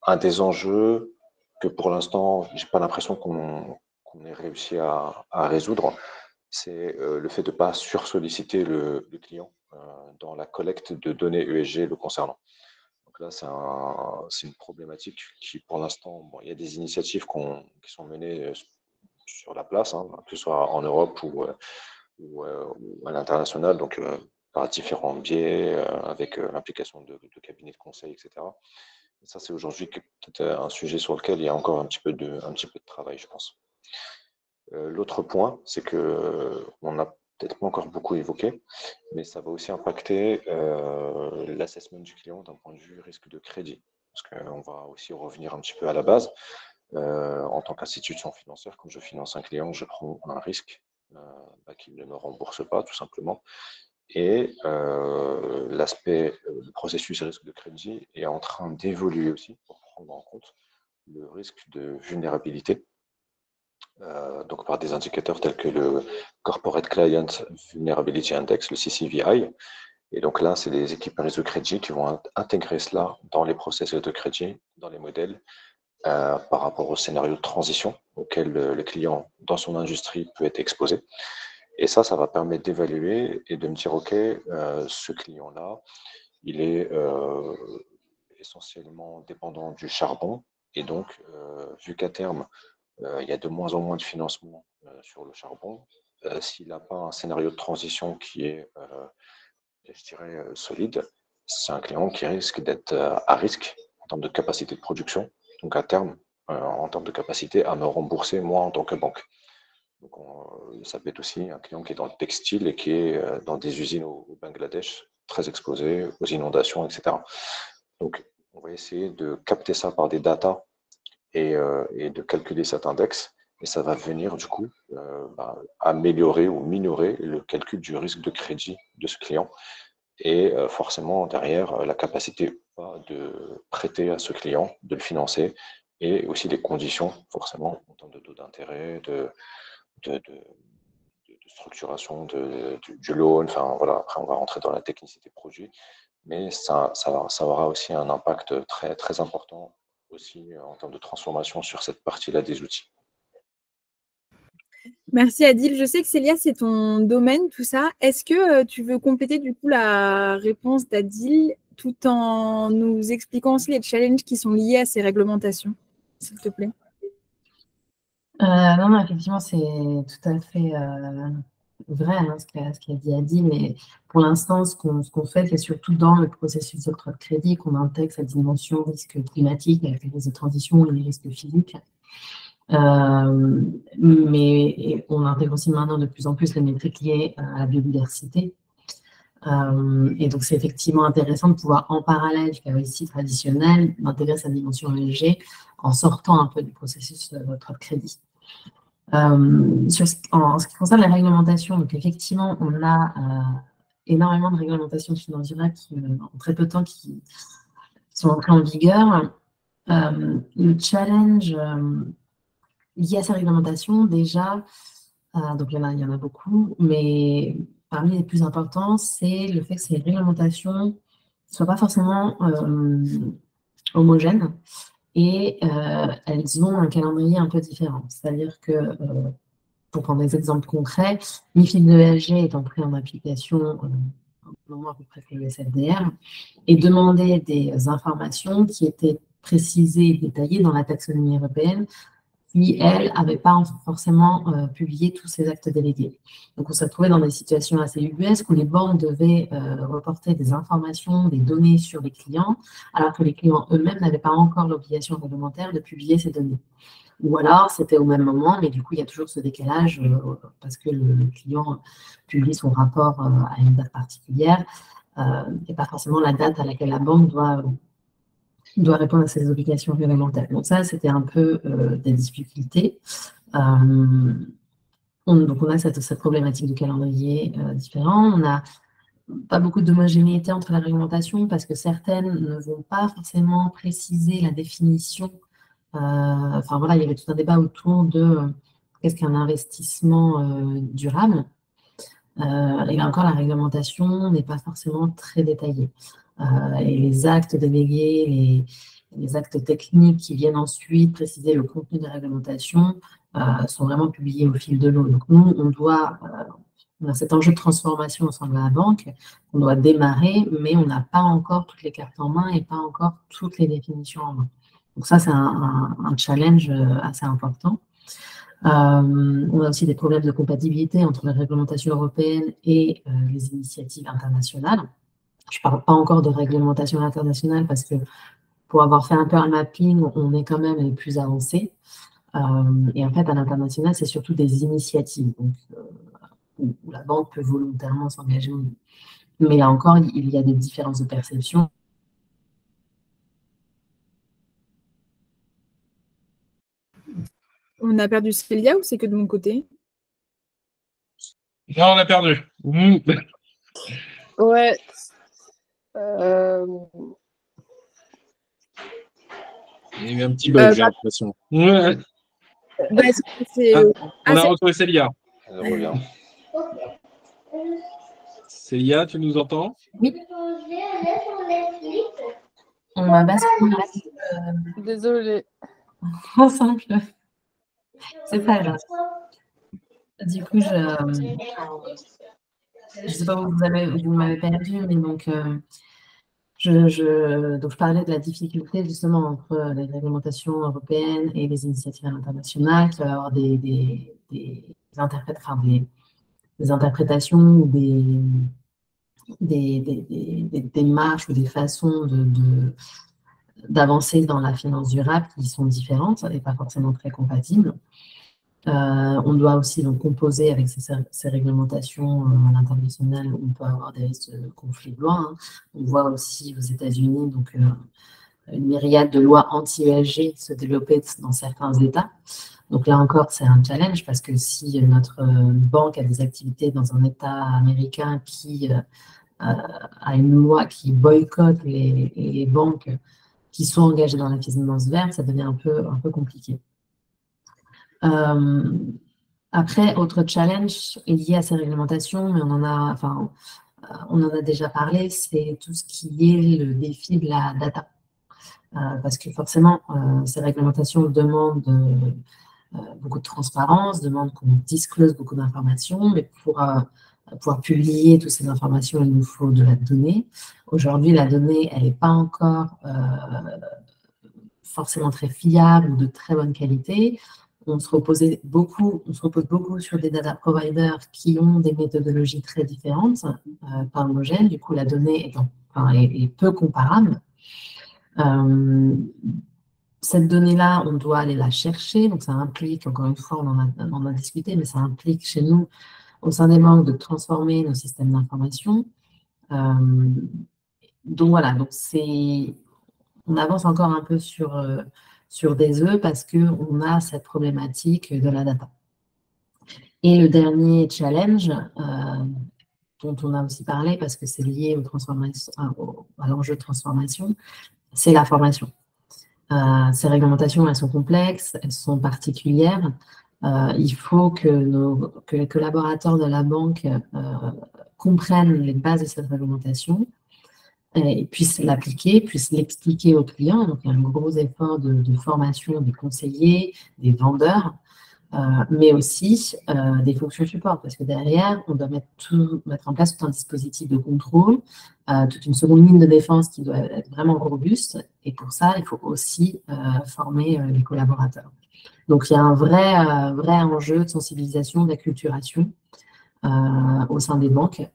Un des enjeux que pour l'instant, j'ai pas l'impression qu'on ait réussi à résoudre, c'est le fait de ne pas sursolliciter le client dans la collecte de données ESG le concernant. Donc là, c'est une problématique qui, pour l'instant, bon, il y a des initiatives qui sont menées sur la place, hein, que ce soit en Europe ou à l'international, donc par différents biais, avec l'implication de cabinets de conseil, etc. Et ça, c'est aujourd'hui peut-être un sujet sur lequel il y a encore un petit peu de travail, je pense. L'autre point, c'est que on n'a peut-être pas encore beaucoup évoqué, mais ça va aussi impacter l'assessment du client d'un point de vue risque de crédit. Parce qu'on va aussi revenir un petit peu à la base. En tant qu'institution financière, quand je finance un client, je prends un risque qu'il ne me rembourse pas, tout simplement. Et l'aspect, le processus risque de crédit est en train d'évoluer aussi pour prendre en compte le risque de vulnérabilité. Donc par des indicateurs tels que le Corporate Client Vulnerability Index, le CCVI. Et donc là, c'est les équipes risque de crédit qui vont intégrer cela dans les processus de crédit, dans les modèles, par rapport au scénario de transition auquel le client, dans son industrie, peut être exposé. Et ça va permettre d'évaluer et de me dire, OK, ce client-là, il est essentiellement dépendant du charbon. Et donc, vu qu'à terme, il y a de moins en moins de financement sur le charbon. S'il n'a pas un scénario de transition qui est, je dirais, solide, c'est un client qui risque d'être à risque en termes de capacité de production, donc à terme, en termes de capacité à me rembourser moi en tant que banque. Donc ça peut être aussi un client qui est dans le textile et qui est dans des usines au Bangladesh, très exposé aux inondations, etc. Donc on va essayer de capter ça par des datas et de calculer cet index. Et ça va venir du coup améliorer ou minorer le calcul du risque de crédit de ce client. Et forcément, derrière, la capacité de prêter à ce client, de le financer, et aussi les conditions, forcément, en termes de taux d'intérêt, de structuration du loan. Enfin, voilà, après, on va rentrer dans la technicité produit. Mais ça aura aussi un impact très, très important aussi en termes de transformation sur cette partie-là des outils. Merci Adil. Je sais que Célia, c'est ton domaine, tout ça. Est-ce que tu veux compléter du coup la réponse d'Adil tout en nous expliquant aussi les challenges qui sont liés à ces réglementations, s'il te plaît? Non, effectivement, c'est tout à fait vrai ce qu'a dit Adil, mais pour l'instant, ce qu'on fait, c'est surtout dans le processus d'octroi de crédit qu'on intègre cette dimension risque climatique avec les risques de transition et les risques physiques. Mais on intègre aussi maintenant de plus en plus les métriques liées à la biodiversité. Et donc, c'est effectivement intéressant de pouvoir, en parallèle du KYC traditionnel, d'intégrer cette dimension ESG en sortant un peu du processus d'octroi de crédit. En ce qui concerne la réglementation, donc effectivement, on a énormément de réglementations de finance durable qui, en très peu de temps, qui sont entrées en vigueur. Le challenge lié à ces réglementations, déjà, donc il y en a beaucoup, mais parmi les plus importants, c'est le fait que ces réglementations ne soient pas forcément homogènes et elles ont un calendrier un peu différent. C'est-à-dire que, pour prendre des exemples concrets, MiFID ESG est entré en application un moment à peu près que le SFDR et demandait des informations qui étaient précisées et détaillées dans la taxonomie européenne qui, elle, n'avait pas forcément publié tous ces actes délégués. Donc, on s'est retrouvé dans des situations assez ubuesques où les banques devaient reporter des informations, des données sur les clients, alors que les clients eux-mêmes n'avaient pas encore l'obligation réglementaire de publier ces données. Ou alors, c'était au même moment, mais du coup, il y a toujours ce décalage parce que le client publie son rapport à une date particulière et pas forcément la date à laquelle la banque doit répondre à ses obligations réglementaires. Donc ça, c'était un peu des difficultés. Donc on a cette problématique de calendrier différent. On n'a pas beaucoup d'homogénéité entre la réglementation parce que certaines ne vont pas forcément préciser la définition. Enfin voilà, il y avait tout un débat autour de qu'est-ce qu'un investissement durable. Et là encore, la réglementation n'est pas forcément très détaillée. Et les actes délégués, les actes techniques qui viennent ensuite préciser le contenu de la réglementation sont vraiment publiés au fil de l'eau. Donc nous, on a cet enjeu de transformation au sein de la banque, on doit démarrer, mais on n'a pas encore toutes les cartes en main et pas encore toutes les définitions en main. Donc ça, c'est un challenge assez important. On a aussi des problèmes de compatibilité entre la réglementation européenne et les initiatives internationales. Je ne parle pas encore de réglementation internationale parce que pour avoir fait un peu un mapping, on est quand même les plus avancés. Et en fait, à l'international, c'est surtout des initiatives donc, où la banque peut volontairement s'engager. Mais là encore, il y a des différences de perception. On a perdu Célia ou c'est que de mon côté? Non, on a perdu. Ouais. Il y a eu un petit bug, j'ai l'impression. Ouais. On a retrouvé Célia. Elle revient. Célia, tu nous entends? Oui. On m'a basculé. Désolée. Ensemble. C'est pas grave. Du coup, je sais pas où vous m'avez perdu, mais donc Donc, je parlais de la difficulté justement entre les réglementations européennes et les initiatives internationales, qui va avoir des interprétations ou des démarches ou des façons d'avancer dans la finance durable qui sont différentes et pas forcément très compatibles. On doit aussi donc composer avec ces réglementations à l'international. On peut avoir des risques de conflits de loi. Hein. On voit aussi aux États-Unis donc une myriade de lois anti-ESG se développer dans certains États. Donc là encore, c'est un challenge parce que si notre banque a des activités dans un État américain qui a une loi qui boycotte les banques qui sont engagées dans la finance verte, ça devient un peu compliqué. Après, autre challenge lié à ces réglementations, mais on en a déjà parlé, c'est tout ce qui est le défi de la data. Parce que forcément, ces réglementations demandent beaucoup de transparence, demandent qu'on disclose beaucoup d'informations, mais pour pouvoir publier toutes ces informations, il nous faut de la donnée. Aujourd'hui, la donnée, elle n'est pas encore forcément très fiable ou de très bonne qualité. On se repose beaucoup sur des data providers qui ont des méthodologies très différentes, pas homogènes. Du coup, la donnée est peu comparable. Cette donnée-là, on doit aller la chercher. Donc, ça implique, encore une fois, on en a discuté, mais ça implique chez nous, au sein des banques, de transformer nos systèmes d'information. Donc, voilà. Donc, on avance encore un peu sur des œufs parce qu'on a cette problématique de la data. Et le dernier challenge, dont on a aussi parlé parce que c'est lié à l'enjeu de transformation, c'est la formation. Ces réglementations, elles sont complexes, elles sont particulières. Il faut que les collaborateurs de la banque comprennent les bases de cette réglementation et puissent l'appliquer, puissent l'expliquer aux clients. Donc, il y a un gros effort de formation des conseillers, des vendeurs, mais aussi des fonctions support, parce que derrière, on doit mettre en place tout un dispositif de contrôle, toute une seconde ligne de défense qui doit être vraiment robuste, et pour ça, il faut aussi former les collaborateurs. Donc, il y a un vrai enjeu de sensibilisation, d'acculturation au sein des banques,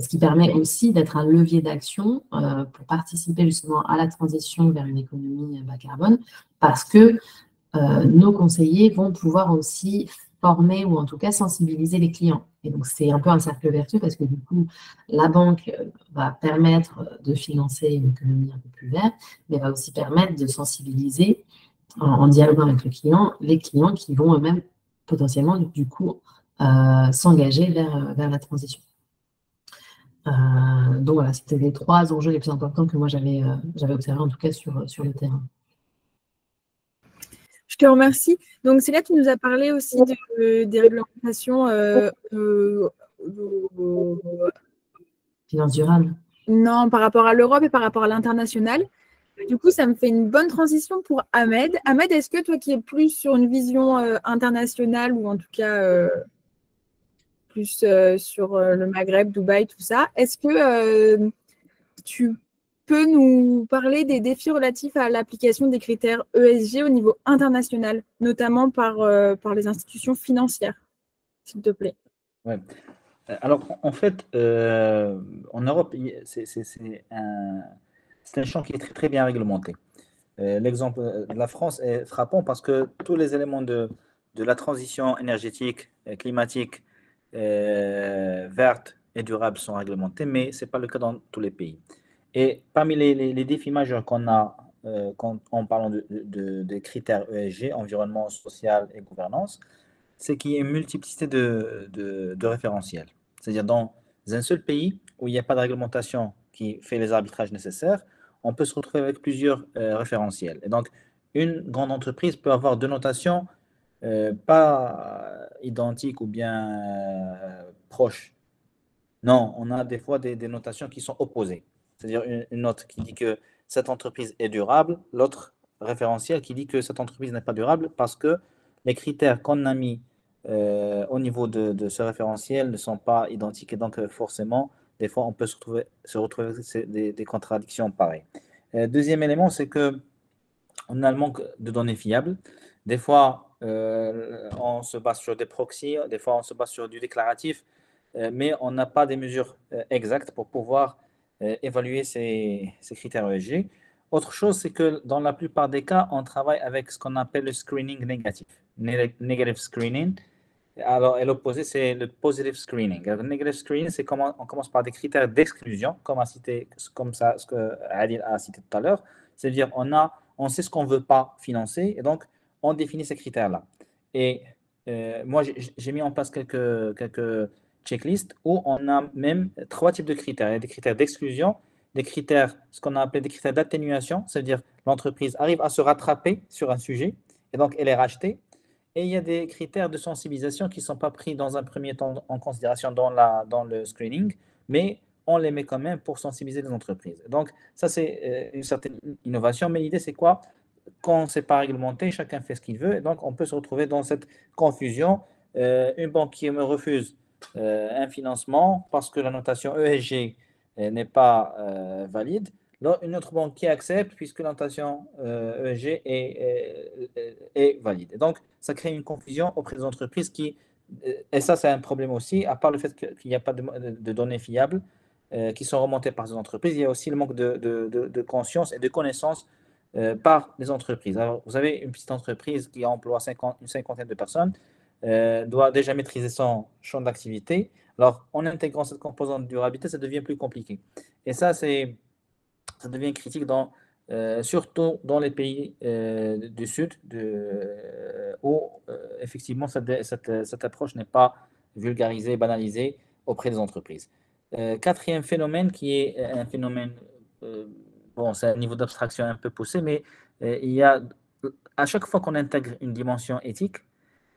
ce qui permet aussi d'être un levier d'action pour participer justement à la transition vers une économie bas carbone, parce que nos conseillers vont pouvoir aussi former ou en tout cas sensibiliser les clients. Et donc, c'est un peu un cercle vertueux parce que du coup, la banque va permettre de financer une économie un peu plus verte, mais va aussi permettre de sensibiliser en dialoguant avec les clients qui vont eux-mêmes potentiellement du coup s'engager vers la transition. Donc voilà, c'était les 3 enjeux les plus importants que moi j'avais observés en tout cas sur le terrain. Je te remercie. Donc, c'est là que tu nous as parlé aussi des réglementations finance durable. Non, par rapport à l'Europe et par rapport à l'international. Du coup, ça me fait une bonne transition pour Ahmed. Ahmed, est-ce que toi qui es plus sur une vision internationale ou en tout cas plus sur le Maghreb, Dubaï, tout ça, est-ce que tu peux nous parler des défis relatifs à l'application des critères ESG au niveau international, notamment par les institutions financières, s'il te plaît? Ouais. Alors, en fait, en Europe, c'est un champ qui est très, très bien réglementé. L'exemple de la France est frappant parce que tous les éléments de la transition énergétique, climatique, verte et durable sont réglementés, mais ce n'est pas le cas dans tous les pays. Et parmi les défis majeurs qu'on a en parlant des critères ESG, environnement, social et gouvernance, c'est qu'il y a une multiplicité de référentiels. C'est-à-dire dans un seul pays où il n'y a pas de réglementation qui fait les arbitrages nécessaires, on peut se retrouver avec plusieurs référentiels. Et donc, une grande entreprise peut avoir 2 notations pas identiques ou bien proches. Non, on a des fois des notations qui sont opposées. C'est-à-dire une note qui dit que cette entreprise est durable, l'autre référentiel qui dit que cette entreprise n'est pas durable parce que les critères qu'on a mis au niveau de ce référentiel ne sont pas identiques et donc forcément des fois, on peut se retrouver avec des contradictions pareilles. Deuxième élément, c'est qu'on a le manque de données fiables. Des fois, on se base sur des proxys, des fois, on se base sur du déclaratif, mais on n'a pas des mesures exactes pour pouvoir évaluer ces critères ESG. Autre chose, c'est que dans la plupart des cas, on travaille avec ce qu'on appelle le screening négatif, negative screening. Alors, et l'opposé, c'est le positive screening. Alors, le negative screening, c'est comment on commence par des critères d'exclusion, comme ça, ce que Adil a cité tout à l'heure. C'est-à-dire, on sait ce qu'on ne veut pas financer, et donc, on définit ces critères-là. Et moi, j'ai mis en place quelques checklists où on a même 3 types de critères. Il y a des critères d'exclusion, des critères, ce qu'on a appelé des critères d'atténuation, c'est-à-dire l'entreprise arrive à se rattraper sur un sujet, et donc elle est rachetée. Et il y a des critères de sensibilisation qui ne sont pas pris dans un premier temps en considération dans le screening, mais on les met quand même pour sensibiliser les entreprises. Donc, ça, c'est une certaine innovation, mais l'idée, c'est quoi? Quand ce n'est pas réglementé, chacun fait ce qu'il veut, et donc on peut se retrouver dans cette confusion. Une banque qui me refuse un financement parce que la notation ESG n'est pas valide, une autre banque qui accepte puisque la notation ESG est valide. Et donc, ça crée une confusion auprès des entreprises et ça, c'est un problème aussi, à part le fait qu'il n'y a pas de données fiables qui sont remontées par les entreprises, il y a aussi le manque de conscience et de connaissance par les entreprises. Alors, vous avez une petite entreprise qui emploie une cinquantaine de personnes, doit déjà maîtriser son champ d'activité. Alors, en intégrant cette composante de durabilité, ça devient plus compliqué. Et ça devient critique surtout dans les pays du Sud, où effectivement cette approche n'est pas vulgarisée, banalisée auprès des entreprises. Quatrième phénomène qui est un phénomène, bon, c'est un niveau d'abstraction un peu poussé, mais il y a, à chaque fois qu'on intègre une dimension éthique,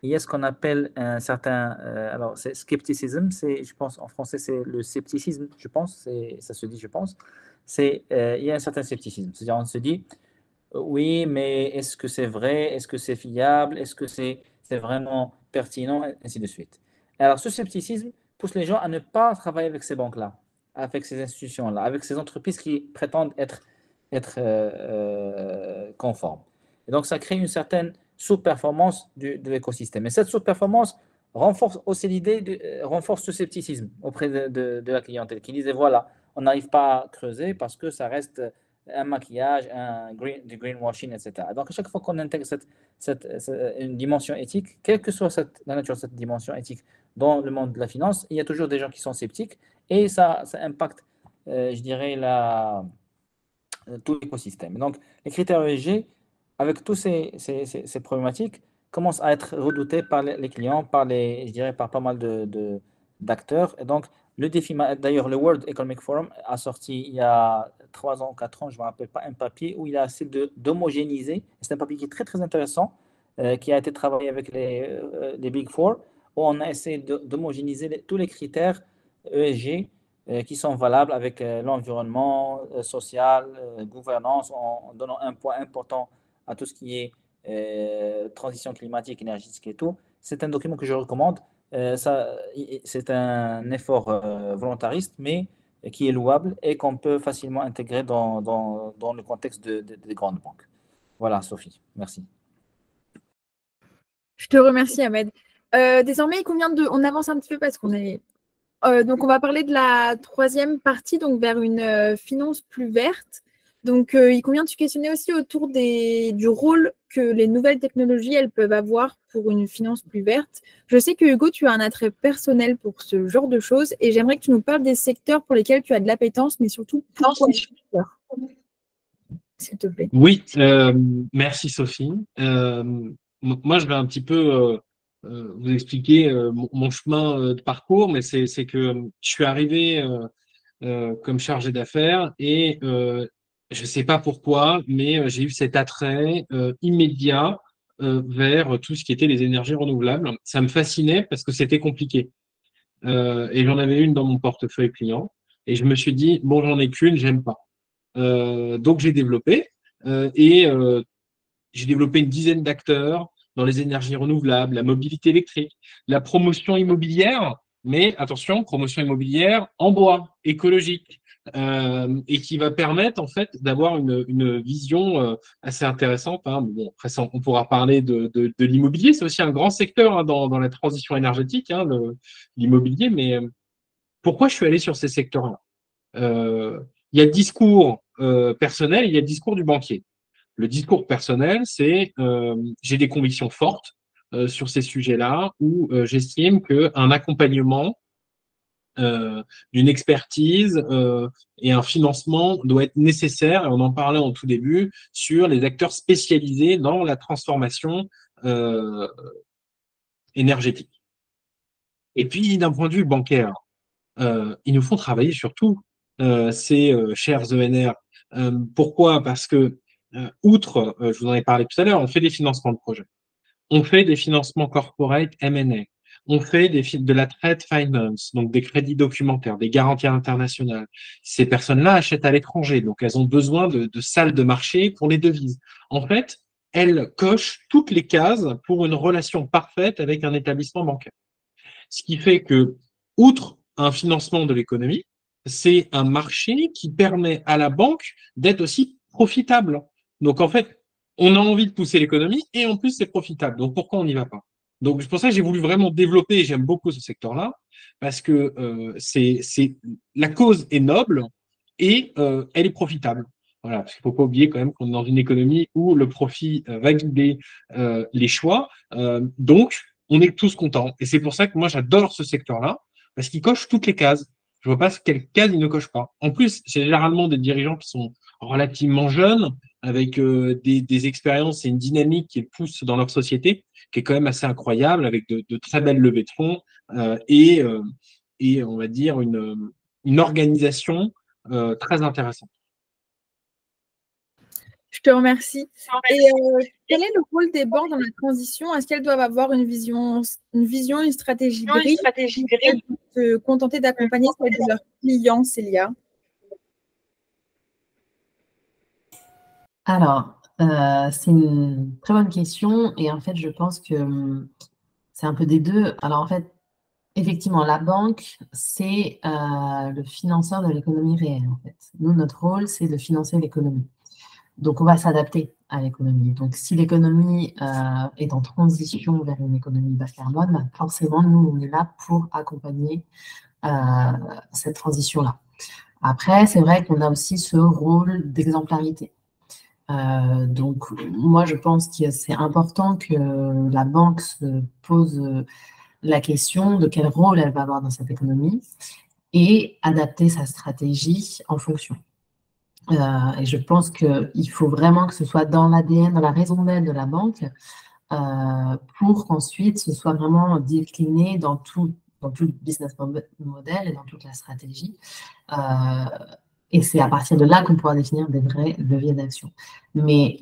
il y a ce qu'on appelle un certain, alors c'est scepticisme, je pense en français c'est le scepticisme, je pense, ça se dit, je pense. Il y a un certain scepticisme. C'est-à-dire, on se dit, oui, mais est-ce que c'est vrai? Est-ce que c'est fiable? Est-ce que c'est vraiment pertinent? Et ainsi de suite. Alors, ce scepticisme pousse les gens à ne pas travailler avec ces banques-là, avec ces institutions-là, avec ces entreprises qui prétendent être conformes. Et donc, ça crée une certaine sous-performance de l'écosystème. Et cette sous-performance renforce aussi renforce ce scepticisme auprès de la clientèle qui disait, voilà, on n'arrive pas à creuser parce que ça reste un maquillage, du greenwashing, etc. Donc, à chaque fois qu'on intègre une dimension éthique, quelle que soit la nature de cette dimension éthique dans le monde de la finance, il y a toujours des gens qui sont sceptiques et ça impacte, je dirais, tout l'écosystème. Donc, les critères ESG, avec tous ces problématiques, commencent à être redoutés par les clients, je dirais, par pas mal d'acteurs. Et donc, le défi, d'ailleurs, le World Economic Forum a sorti il y a 3 ans, 4 ans, je ne me rappelle pas, un papier où il a essayé d'homogénéiser. C'est un papier qui est très, très intéressant, qui a été travaillé avec les Big Four, où on a essayé d'homogénéiser tous les critères ESG qui sont valables avec l'environnement social, gouvernance, en donnant un poids important à tout ce qui est transition climatique, énergétique et tout. C'est un document que je recommande. C'est un effort volontariste, mais qui est louable et qu'on peut facilement intégrer dans le contexte des grandes banques. Voilà, Sophie. Merci. Je te remercie, Ahmed. Désormais, on avance un petit peu parce qu'on est... donc, on va parler de la 3e partie, donc vers une finance plus verte. Donc, il convient de se questionner aussi autour du rôle que les nouvelles technologies, elles peuvent avoir pour une finance plus verte. Je sais que Hugo, tu as un attrait personnel pour ce genre de choses et j'aimerais que tu nous parles des secteurs pour lesquels tu as de l'appétence, mais surtout pourquoi ces secteurs, s'il te plaît. Oui, merci Sophie. Moi, je vais un petit peu vous expliquer mon chemin de parcours, mais c'est que je suis arrivé comme chargé d'affaires et je ne sais pas pourquoi, mais j'ai eu cet attrait immédiat vers tout ce qui était les énergies renouvelables. Ça me fascinait parce que c'était compliqué. Et j'en avais une dans mon portefeuille client. Et je me suis dit, bon, j'en ai qu'une, j'aime pas. Donc, j'ai développé. J'ai développé une dizaine d'acteurs dans les énergies renouvelables, la mobilité électrique, la promotion immobilière. Mais attention, promotion immobilière en bois, écologique, et qui va permettre en fait d'avoir une vision assez intéressante. Hein. Bon, après, on pourra parler de l'immobilier, c'est aussi un grand secteur hein, dans la transition énergétique, hein, l'immobilier. Mais pourquoi je suis allé sur ces secteurs-là? Il y a le discours personnel et il y a le discours du banquier. Le discours personnel, c'est j'ai des convictions fortes sur ces sujets-là où j'estime qu'un accompagnement d'une expertise et un financement doit être nécessaire, et on en parlait en tout début, sur les acteurs spécialisés dans la transformation énergétique. Et puis, d'un point de vue bancaire, ils nous font travailler sur tout, ces chers ENR. Pourquoi? Parce que, outre, je vous en ai parlé tout à l'heure, on fait des financements de projets. On fait des financements corporate M&A. On fait de la trade finance, donc des crédits documentaires, des garanties internationales. Ces personnes-là achètent à l'étranger, donc elles ont besoin de salles de marché pour les devises. En fait, elles cochent toutes les cases pour une relation parfaite avec un établissement bancaire. Ce qui fait que, outre un financement de l'économie, c'est un marché qui permet à la banque d'être aussi profitable. Donc, en fait, on a envie de pousser l'économie et en plus, c'est profitable. Donc, pourquoi on n'y va pas? Donc, c'est pour ça que j'ai voulu vraiment développer, et j'aime beaucoup ce secteur-là, parce que la cause est noble et elle est profitable. Voilà, parce qu'il ne faut pas oublier quand même qu'on est dans une économie où le profit va guider les choix. Donc, on est tous contents. Et c'est pour ça que moi, j'adore ce secteur-là, parce qu'il coche toutes les cases. Je ne vois pas quelle case il ne coche pas. En plus, c'est généralement des dirigeants qui sont relativement jeunes, avec des expériences et une dynamique qu'ils poussent dans leur société, qui est quand même assez incroyable, avec de très belles levées de fonds et on va dire une organisation très intéressante. Je te remercie. Et quel est le rôle des banques dans la transition? Est-ce qu'elles doivent avoir une vision, une stratégie grille, ou se contenter d'accompagner celle de leurs clients, Célia? Alors, c'est une très bonne question et en fait, je pense que c'est un peu des deux. Alors, en fait, effectivement, la banque, c'est le financeur de l'économie réelle, en fait. Nous, notre rôle, c'est de financer l'économie. Donc, on va s'adapter à l'économie. Donc, si l'économie est en transition vers une économie basse carbone, bah, forcément, nous, on est là pour accompagner cette transition-là. Après, c'est vrai qu'on a aussi ce rôle d'exemplarité. Donc, moi, je pense que c'est important que la banque se pose la question de quel rôle elle va avoir dans cette économie et adapter sa stratégie en fonction. Et je pense qu'il faut vraiment que ce soit dans l'ADN, dans la raison d'être de la banque, pour qu'ensuite ce soit vraiment décliné dans tout le business model et dans toute la stratégie. Et c'est à partir de là qu'on pourra définir des vrais leviers d'action. Mais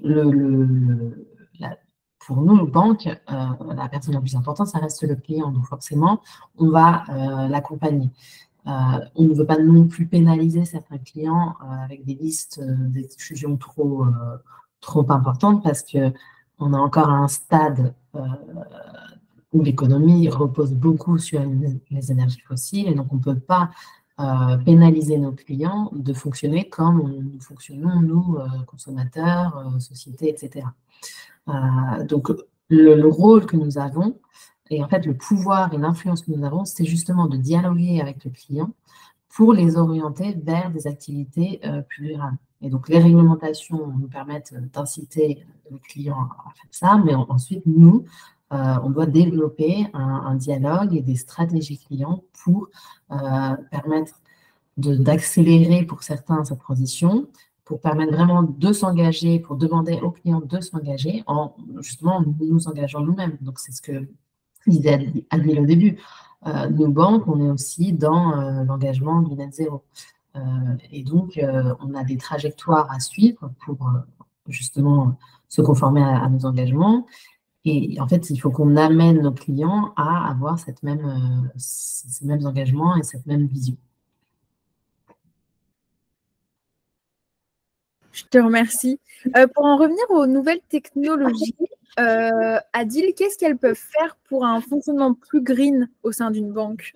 pour nous, banques, la personne la plus importante, ça reste le client. Donc forcément, on va l'accompagner. On ne veut pas non plus pénaliser certains clients avec des listes d'exclusion trop importantes parce qu'on est encore à un stade où l'économie repose beaucoup sur les énergies fossiles et donc on ne peut pas pénaliser nos clients de fonctionner comme nous fonctionnons, nous, consommateurs, sociétés, etc. Donc, le rôle que nous avons, et en fait, le pouvoir et l'influence que nous avons, c'est justement de dialoguer avec le client pour les orienter vers des activités plus durables. Et donc, les réglementations nous permettent d'inciter le client à faire ça, mais ensuite, nous, on doit développer un dialogue et des stratégies clients pour permettre d'accélérer pour certains cette transition, pour permettre vraiment de s'engager, pour demander aux clients de s'engager en justement nous engageant nous-mêmes. Donc, c'est ce que disait Adil au début. Nos banques, on est aussi dans l'engagement du net zéro. Et donc, on a des trajectoires à suivre pour justement se conformer à nos engagements. Et en fait, il faut qu'on amène nos clients à avoir ces mêmes engagements et cette même vision. Je te remercie. Pour en revenir aux nouvelles technologies, Adil, qu'est-ce qu'elles peuvent faire pour un fonctionnement plus green au sein d'une banque?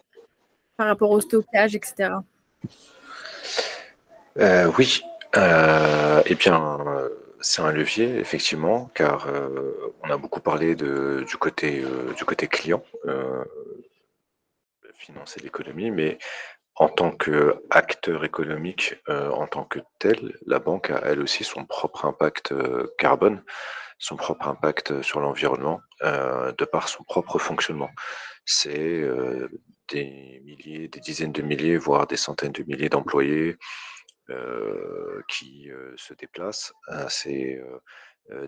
par rapport au stockage, etc. Oui, eh bien, c'est un levier, effectivement, car on a beaucoup parlé du côté client, financer l'économie, mais en tant qu'acteur économique, en tant que tel, la banque a elle aussi son propre impact carbone, son propre impact sur l'environnement, de par son propre fonctionnement. C'est des milliers, des dizaines de milliers, voire des centaines de milliers d'employés qui se déplacent. C'est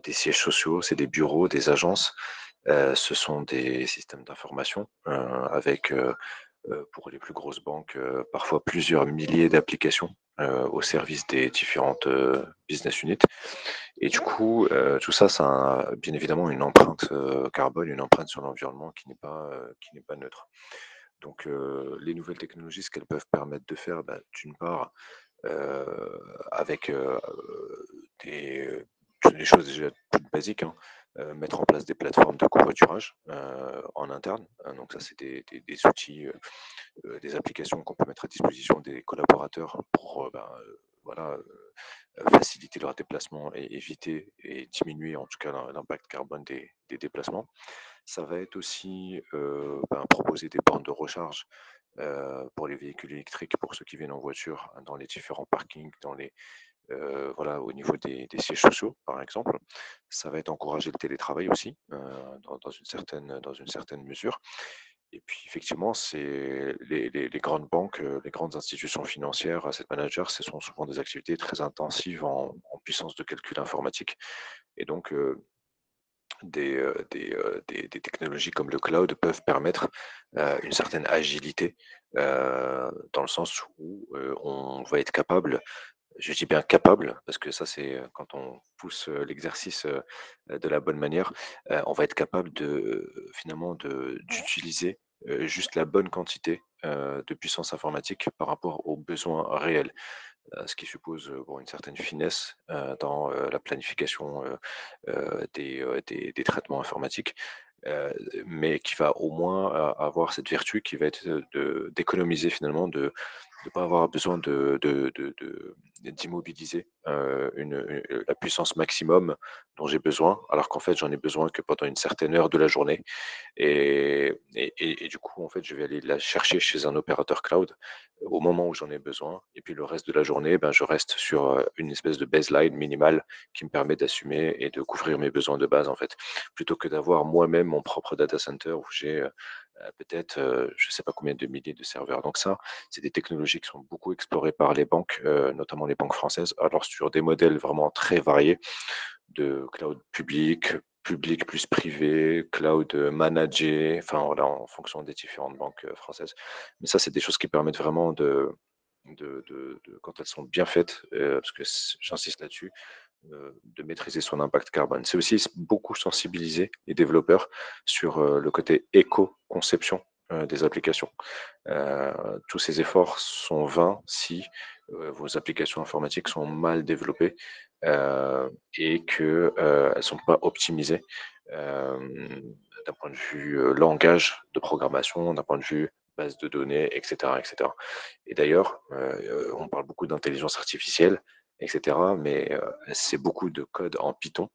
des sièges sociaux, c'est des bureaux, des agences. Ce sont des systèmes d'information avec pour les plus grosses banques, parfois plusieurs milliers d'applications au service des différentes business units. Et du coup, tout ça, ça a bien évidemment une empreinte carbone, une empreinte sur l'environnement qui n'est pas neutre. Donc, les nouvelles technologies, ce qu'elles peuvent permettre de faire, bah, d'une part, avec des choses déjà toutes basiques, hein, mettre en place des plateformes de covoiturage en interne. Donc ça, c'est des outils, des applications qu'on peut mettre à disposition des collaborateurs pour voilà, faciliter leur déplacement et éviter et diminuer en tout cas l'impact carbone des déplacements. Ça va être aussi proposer des bornes de recharge pour les véhicules électriques, pour ceux qui viennent en voiture, dans les différents parkings, voilà, au niveau des sièges sociaux, par exemple. Ça va être encourager le télétravail aussi, dans une certaine mesure. Et puis, effectivement, c'est les grandes banques, les grandes institutions financières, asset managers, ce sont souvent des activités très intensives en puissance de calcul informatique. Et donc, des technologies comme le cloud peuvent permettre une certaine agilité dans le sens où on va être capable, je dis bien capable, parce que ça c'est quand on pousse l'exercice de la bonne manière, on va être capable finalement d'utiliser juste la bonne quantité de puissance informatique par rapport aux besoins réels. Ce qui suppose bon, une certaine finesse dans la planification des traitements informatiques, mais qui va au moins avoir cette vertu qui va être d'économiser finalement, de ne pas avoir besoin d'immobiliser la puissance maximum dont j'ai besoin, alors qu'en fait j'en ai besoin que pendant une certaine heure de la journée. Et du coup, en fait, je vais aller la chercher chez un opérateur cloud au moment où j'en ai besoin. Et puis le reste de la journée, ben, je reste sur une espèce de baseline minimale qui me permet d'assumer et de couvrir mes besoins de base, en fait. Plutôt que d'avoir moi-même mon propre data center où j'ai peut-être, je ne sais pas combien de milliers de serveurs. Donc ça, c'est des technologies qui sont beaucoup explorées par les banques, notamment les banques françaises. Alors sur des modèles vraiment très variés de cloud public plus privé, cloud managé, enfin voilà, en fonction des différentes banques françaises. Mais ça, c'est des choses qui permettent vraiment quand elles sont bien faites, parce que j'insiste là-dessus, de maîtriser son impact carbone. C'est aussi beaucoup sensibiliser les développeurs sur le côté éco-conception des applications. Tous ces efforts sont vains si vos applications informatiques sont mal développées et qu'elles ne sont pas optimisées d'un point de vue langage de programmation, d'un point de vue base de données, etc. etc. Et d'ailleurs, on parle beaucoup d'intelligence artificielle, etc. Mais c'est beaucoup de code en Python.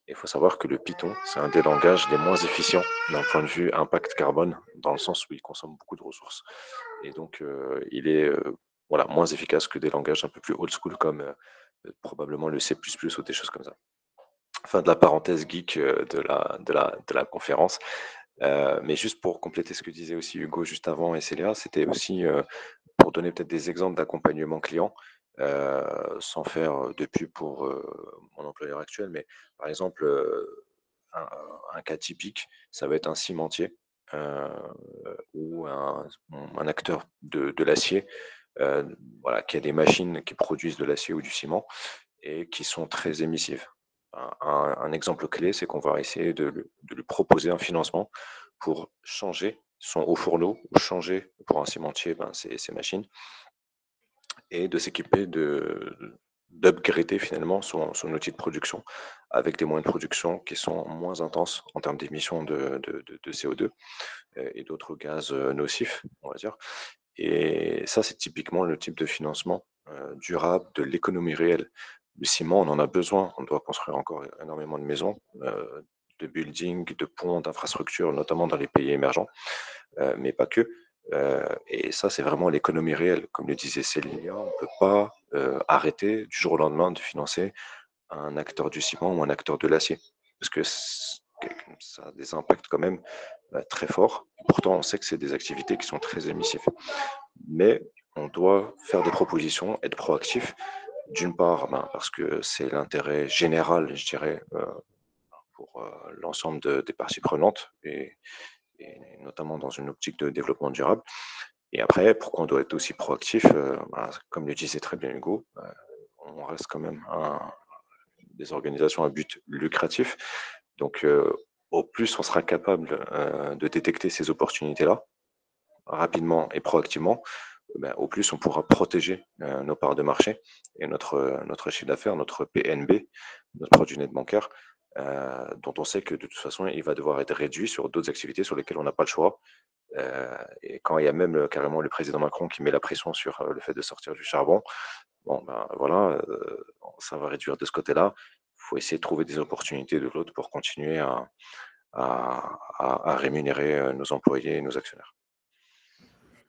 Il faut savoir que le Python, c'est un des langages les moins efficients d'un point de vue impact carbone, dans le sens où il consomme beaucoup de ressources. Et donc, il est voilà, moins efficace que des langages un peu plus old school comme probablement le C++ ou des choses comme ça. Fin de la parenthèse geek de la conférence. Mais juste pour compléter ce que disait aussi Hugo juste avant et Célia, c'était aussi pour donner peut-être des exemples d'accompagnement client, sans faire de pub pour mon employeur actuel, mais par exemple, un cas typique, ça va être un cimentier ou un acteur de l'acier, voilà, qui a des machines qui produisent de l'acier ou du ciment et qui sont très émissives. Un exemple clé, c'est qu'on va essayer de lui proposer un financement pour changer son haut fourneau ou changer pour un cimentier ses machines et de s'équiper d'upgrader finalement son outil de production avec des moyens de production qui sont moins intenses en termes d'émissions de CO2 et d'autres gaz nocifs, on va dire. Et ça, c'est typiquement le type de financement durable de l'économie réelle. Le ciment, on en a besoin. On doit construire encore énormément de maisons, de buildings, de ponts, d'infrastructures, notamment dans les pays émergents, mais pas que. Et ça, c'est vraiment l'économie réelle. Comme le disait Célia, on ne peut pas arrêter du jour au lendemain de financer un acteur du ciment ou un acteur de l'acier, parce que ça a des impacts quand même très forts. Pourtant, on sait que c'est des activités qui sont très émissives. Mais on doit faire des propositions, être proactif, d'une part parce que c'est l'intérêt général, je dirais, pour l'ensemble des parties prenantes, et notamment dans une optique de développement durable. Et après, pourquoi on doit être aussi proactif, comme le disait très bien Hugo, on reste quand même des organisations à but lucratif. Donc, au plus on sera capable de détecter ces opportunités-là rapidement et proactivement, au plus on pourra protéger nos parts de marché et notre chiffre d'affaires, notre PNB, notre produit net bancaire, dont on sait que de toute façon, il va devoir être réduit sur d'autres activités sur lesquelles on n'a pas le choix. Et quand il y a même carrément le président Macron qui met la pression sur le fait de sortir du charbon, bon, voilà, ça va réduire de ce côté-là. Il faut essayer de trouver des opportunités de l'autre pour continuer à rémunérer nos employés et nos actionnaires.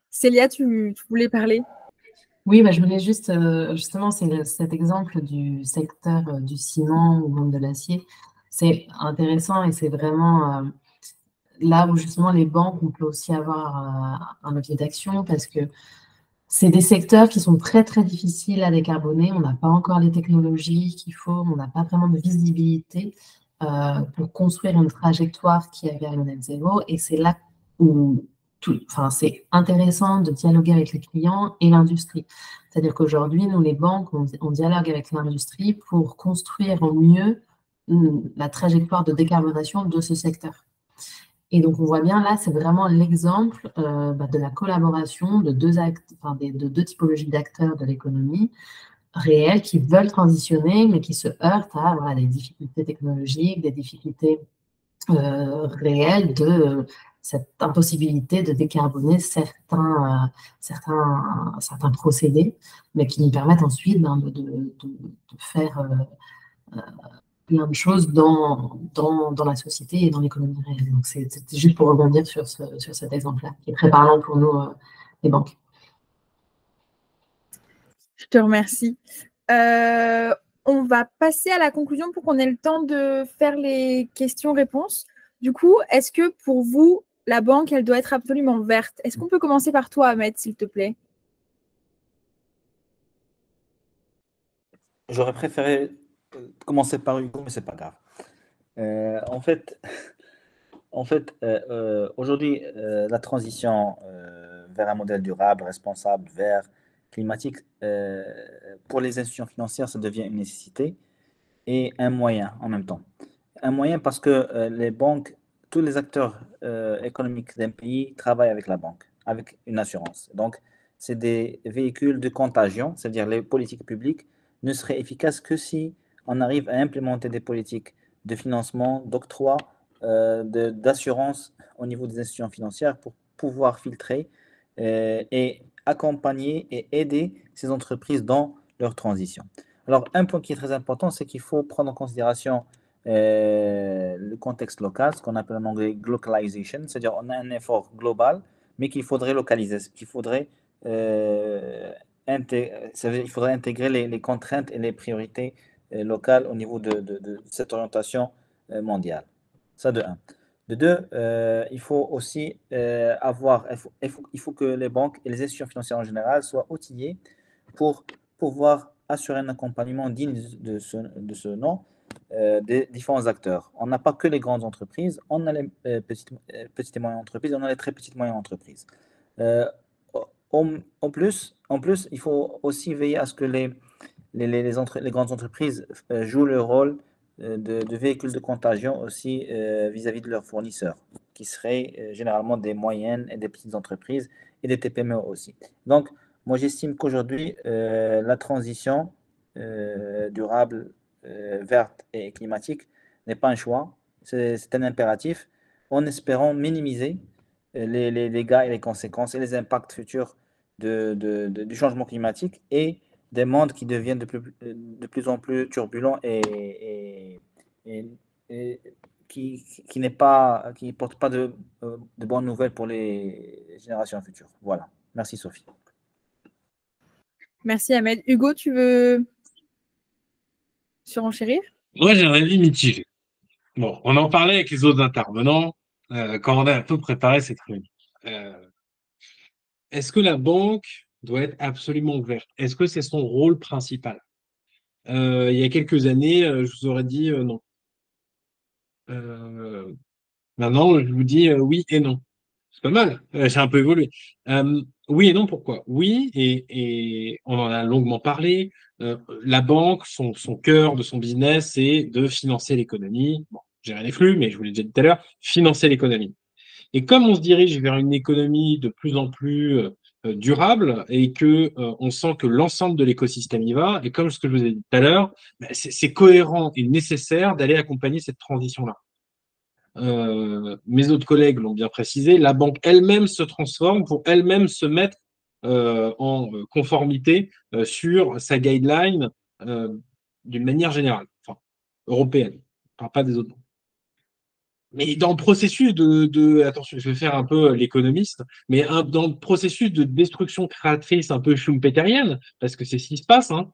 Célia, tu voulais parler? Oui, je voulais juste, justement, c'est cet exemple du secteur du ciment ou même de l'acier. C'est intéressant et c'est vraiment là où justement les banques, on peut aussi avoir un levier d'action parce que c'est des secteurs qui sont très, très difficiles à décarboner. On n'a pas encore les technologies qu'il faut, on n'a pas vraiment de visibilité pour construire une trajectoire qui aille vers le net zéro. Et c'est là où c'est intéressant de dialoguer avec les clients et l'industrie. C'est-à-dire qu'aujourd'hui, nous, les banques, on dialogue avec l'industrie pour construire au mieux la trajectoire de décarbonation de ce secteur. Et donc, on voit bien là, c'est vraiment l'exemple de la collaboration de deux typologies d'acteurs de l'économie réels qui veulent transitionner, mais qui se heurtent à des difficultés technologiques, des difficultés réelles de cette impossibilité de décarboner certains procédés, mais qui nous permettent ensuite de faire plein de choses dans la société et dans l'économie réelle. Donc, c'était juste pour rebondir sur cet exemple-là, qui est très parlant pour nous, les banques. Je te remercie. On va passer à la conclusion pour qu'on ait le temps de faire les questions-réponses. Du coup, est-ce que pour vous, la banque, elle doit être absolument verte? Est-ce qu'on peut commencer par toi, Ahmed, s'il te plaît? J'aurais préféré commencer par Hugo, mais c'est pas grave. En fait, aujourd'hui, la transition vers un modèle durable, responsable, vert, climatique, pour les institutions financières, ça devient une nécessité et un moyen en même temps. Un moyen parce que les banques, tous les acteurs économiques d'un pays travaillent avec la banque, avec une assurance. Donc, c'est des véhicules de contagion, c'est-à-dire les politiques publiques ne seraient efficaces que si on arrive à implémenter des politiques de financement, d'octroi, d'assurance au niveau des institutions financières pour pouvoir filtrer et accompagner et aider ces entreprises dans leur transition. Alors, un point qui est très important, c'est qu'il faut prendre en considération le contexte local, ce qu'on appelle en anglais globalization, c'est-à-dire on a un effort global, mais qu'il faudrait localiser, qu'il faudrait, intégrer les contraintes et les priorités locales au niveau de cette orientation mondiale. Ça de un. De deux, il faut aussi il faut que les banques et les institutions financières en général soient outillées pour pouvoir assurer un accompagnement digne de ce nom des différents acteurs. On n'a pas que les grandes entreprises, on a les petites et moyennes entreprises, on a les très petites et moyennes entreprises. En plus, il faut aussi veiller à ce que les grandes entreprises jouent le rôle de véhicules de contagion aussi vis-à-vis de leurs fournisseurs, qui seraient généralement des moyennes et des petites entreprises et des TPME aussi. Donc, moi, j'estime qu'aujourd'hui, la transition durable, verte et climatique n'est pas un choix, c'est un impératif, en espérant minimiser les dégâts et les conséquences et les impacts futurs du changement climatique et des mondes qui deviennent de plus en plus turbulents et qui ne portent pas de bonnes nouvelles pour les générations futures. Voilà. Merci Sophie. Merci Ahmed. Hugo, tu veux surenchérir? Moi, j'ai un avis mitigé. Bon, on en parlait avec les autres intervenants quand on a un peu préparé cette réunion. Est-ce que la banque doit être absolument ouverte? Est-ce que c'est son rôle principal? Il y a quelques années, je vous aurais dit non. Maintenant, je vous dis oui et non. C'est pas mal, j'ai un peu évolué. Oui et non, pourquoi? Oui, et on en a longuement parlé. La banque, son cœur de son business, c'est de financer l'économie. Bon, gérer les flux, mais je vous l'ai déjà dit tout à l'heure, financer l'économie. Et comme on se dirige vers une économie de plus en plus durable et que on sent que l'ensemble de l'écosystème y va, et comme ce que je vous ai dit tout à l'heure, c'est cohérent et nécessaire d'aller accompagner cette transition-là. Mes autres collègues l'ont bien précisé, la banque elle-même se transforme pour elle-même se mettre en conformité sur sa guideline d'une manière générale, enfin, européenne. Je ne parle pas des autres. Mais dans le processus attention, je vais faire un peu l'économiste, mais dans le processus de destruction créatrice un peu schumpeterienne, parce que c'est ce qui se passe, hein,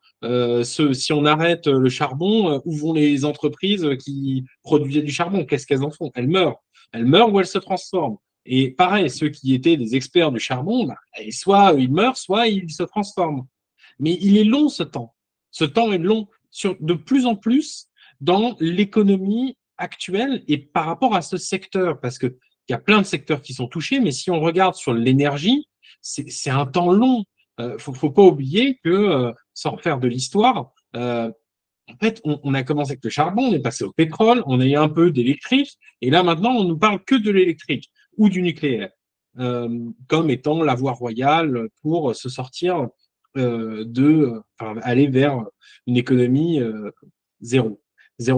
si on arrête le charbon, où vont les entreprises qui produisaient du charbon? Qu'est-ce qu'elles en font? Elles meurent. Elles meurent ou elles se transforment. Et pareil, ceux qui étaient des experts du charbon, bah, soit ils meurent, soit ils se transforment. Mais il est long ce temps. Ce temps est long de plus en plus dans l'économie actuelle et par rapport à ce secteur, parce qu'il y a plein de secteurs qui sont touchés, mais si on regarde sur l'énergie, c'est un temps long. Faut pas oublier que, sans faire de l'histoire, en fait, on a commencé avec le charbon, on est passé au pétrole, on a eu un peu d'électrique, et là maintenant, on nous parle que de l'électrique ou du nucléaire, comme étant la voie royale pour se sortir aller vers une économie zéro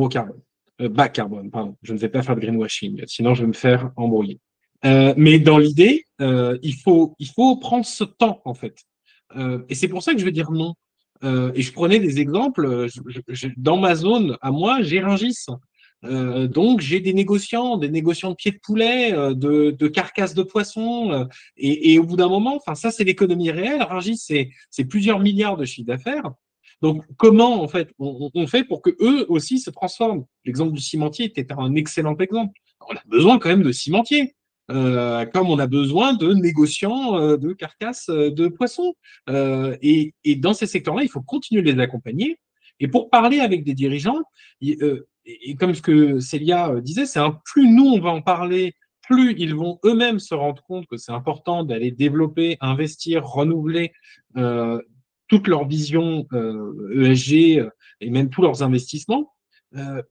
carbone. Bas carbone, pardon. Je ne vais pas faire de greenwashing, sinon je vais me faire embrouiller. Mais dans l'idée, il faut prendre ce temps, en fait. Et c'est pour ça que je vais dire non. Et je prenais des exemples. Dans ma zone, à moi, j'ai Rungis. Donc, j'ai des négociants de pieds de poulet, de carcasses de poissons. Et au bout d'un moment, enfin, ça, c'est l'économie réelle. Rungis, c'est plusieurs milliards de chiffre d'affaires. Donc, comment, en fait, on fait pour que eux aussi se transforment? L'exemple du cimentier était un excellent exemple. On a besoin quand même de cimentiers, comme on a besoin de négociants de carcasses de poissons. Et dans ces secteurs-là, il faut continuer de les accompagner. Et pour parler avec des dirigeants, et comme ce que Célia disait, c'est plus nous, on va en parler, plus ils vont eux-mêmes se rendre compte que c'est important d'aller développer, investir, renouveler toute leur vision ESG et même tous leurs investissements.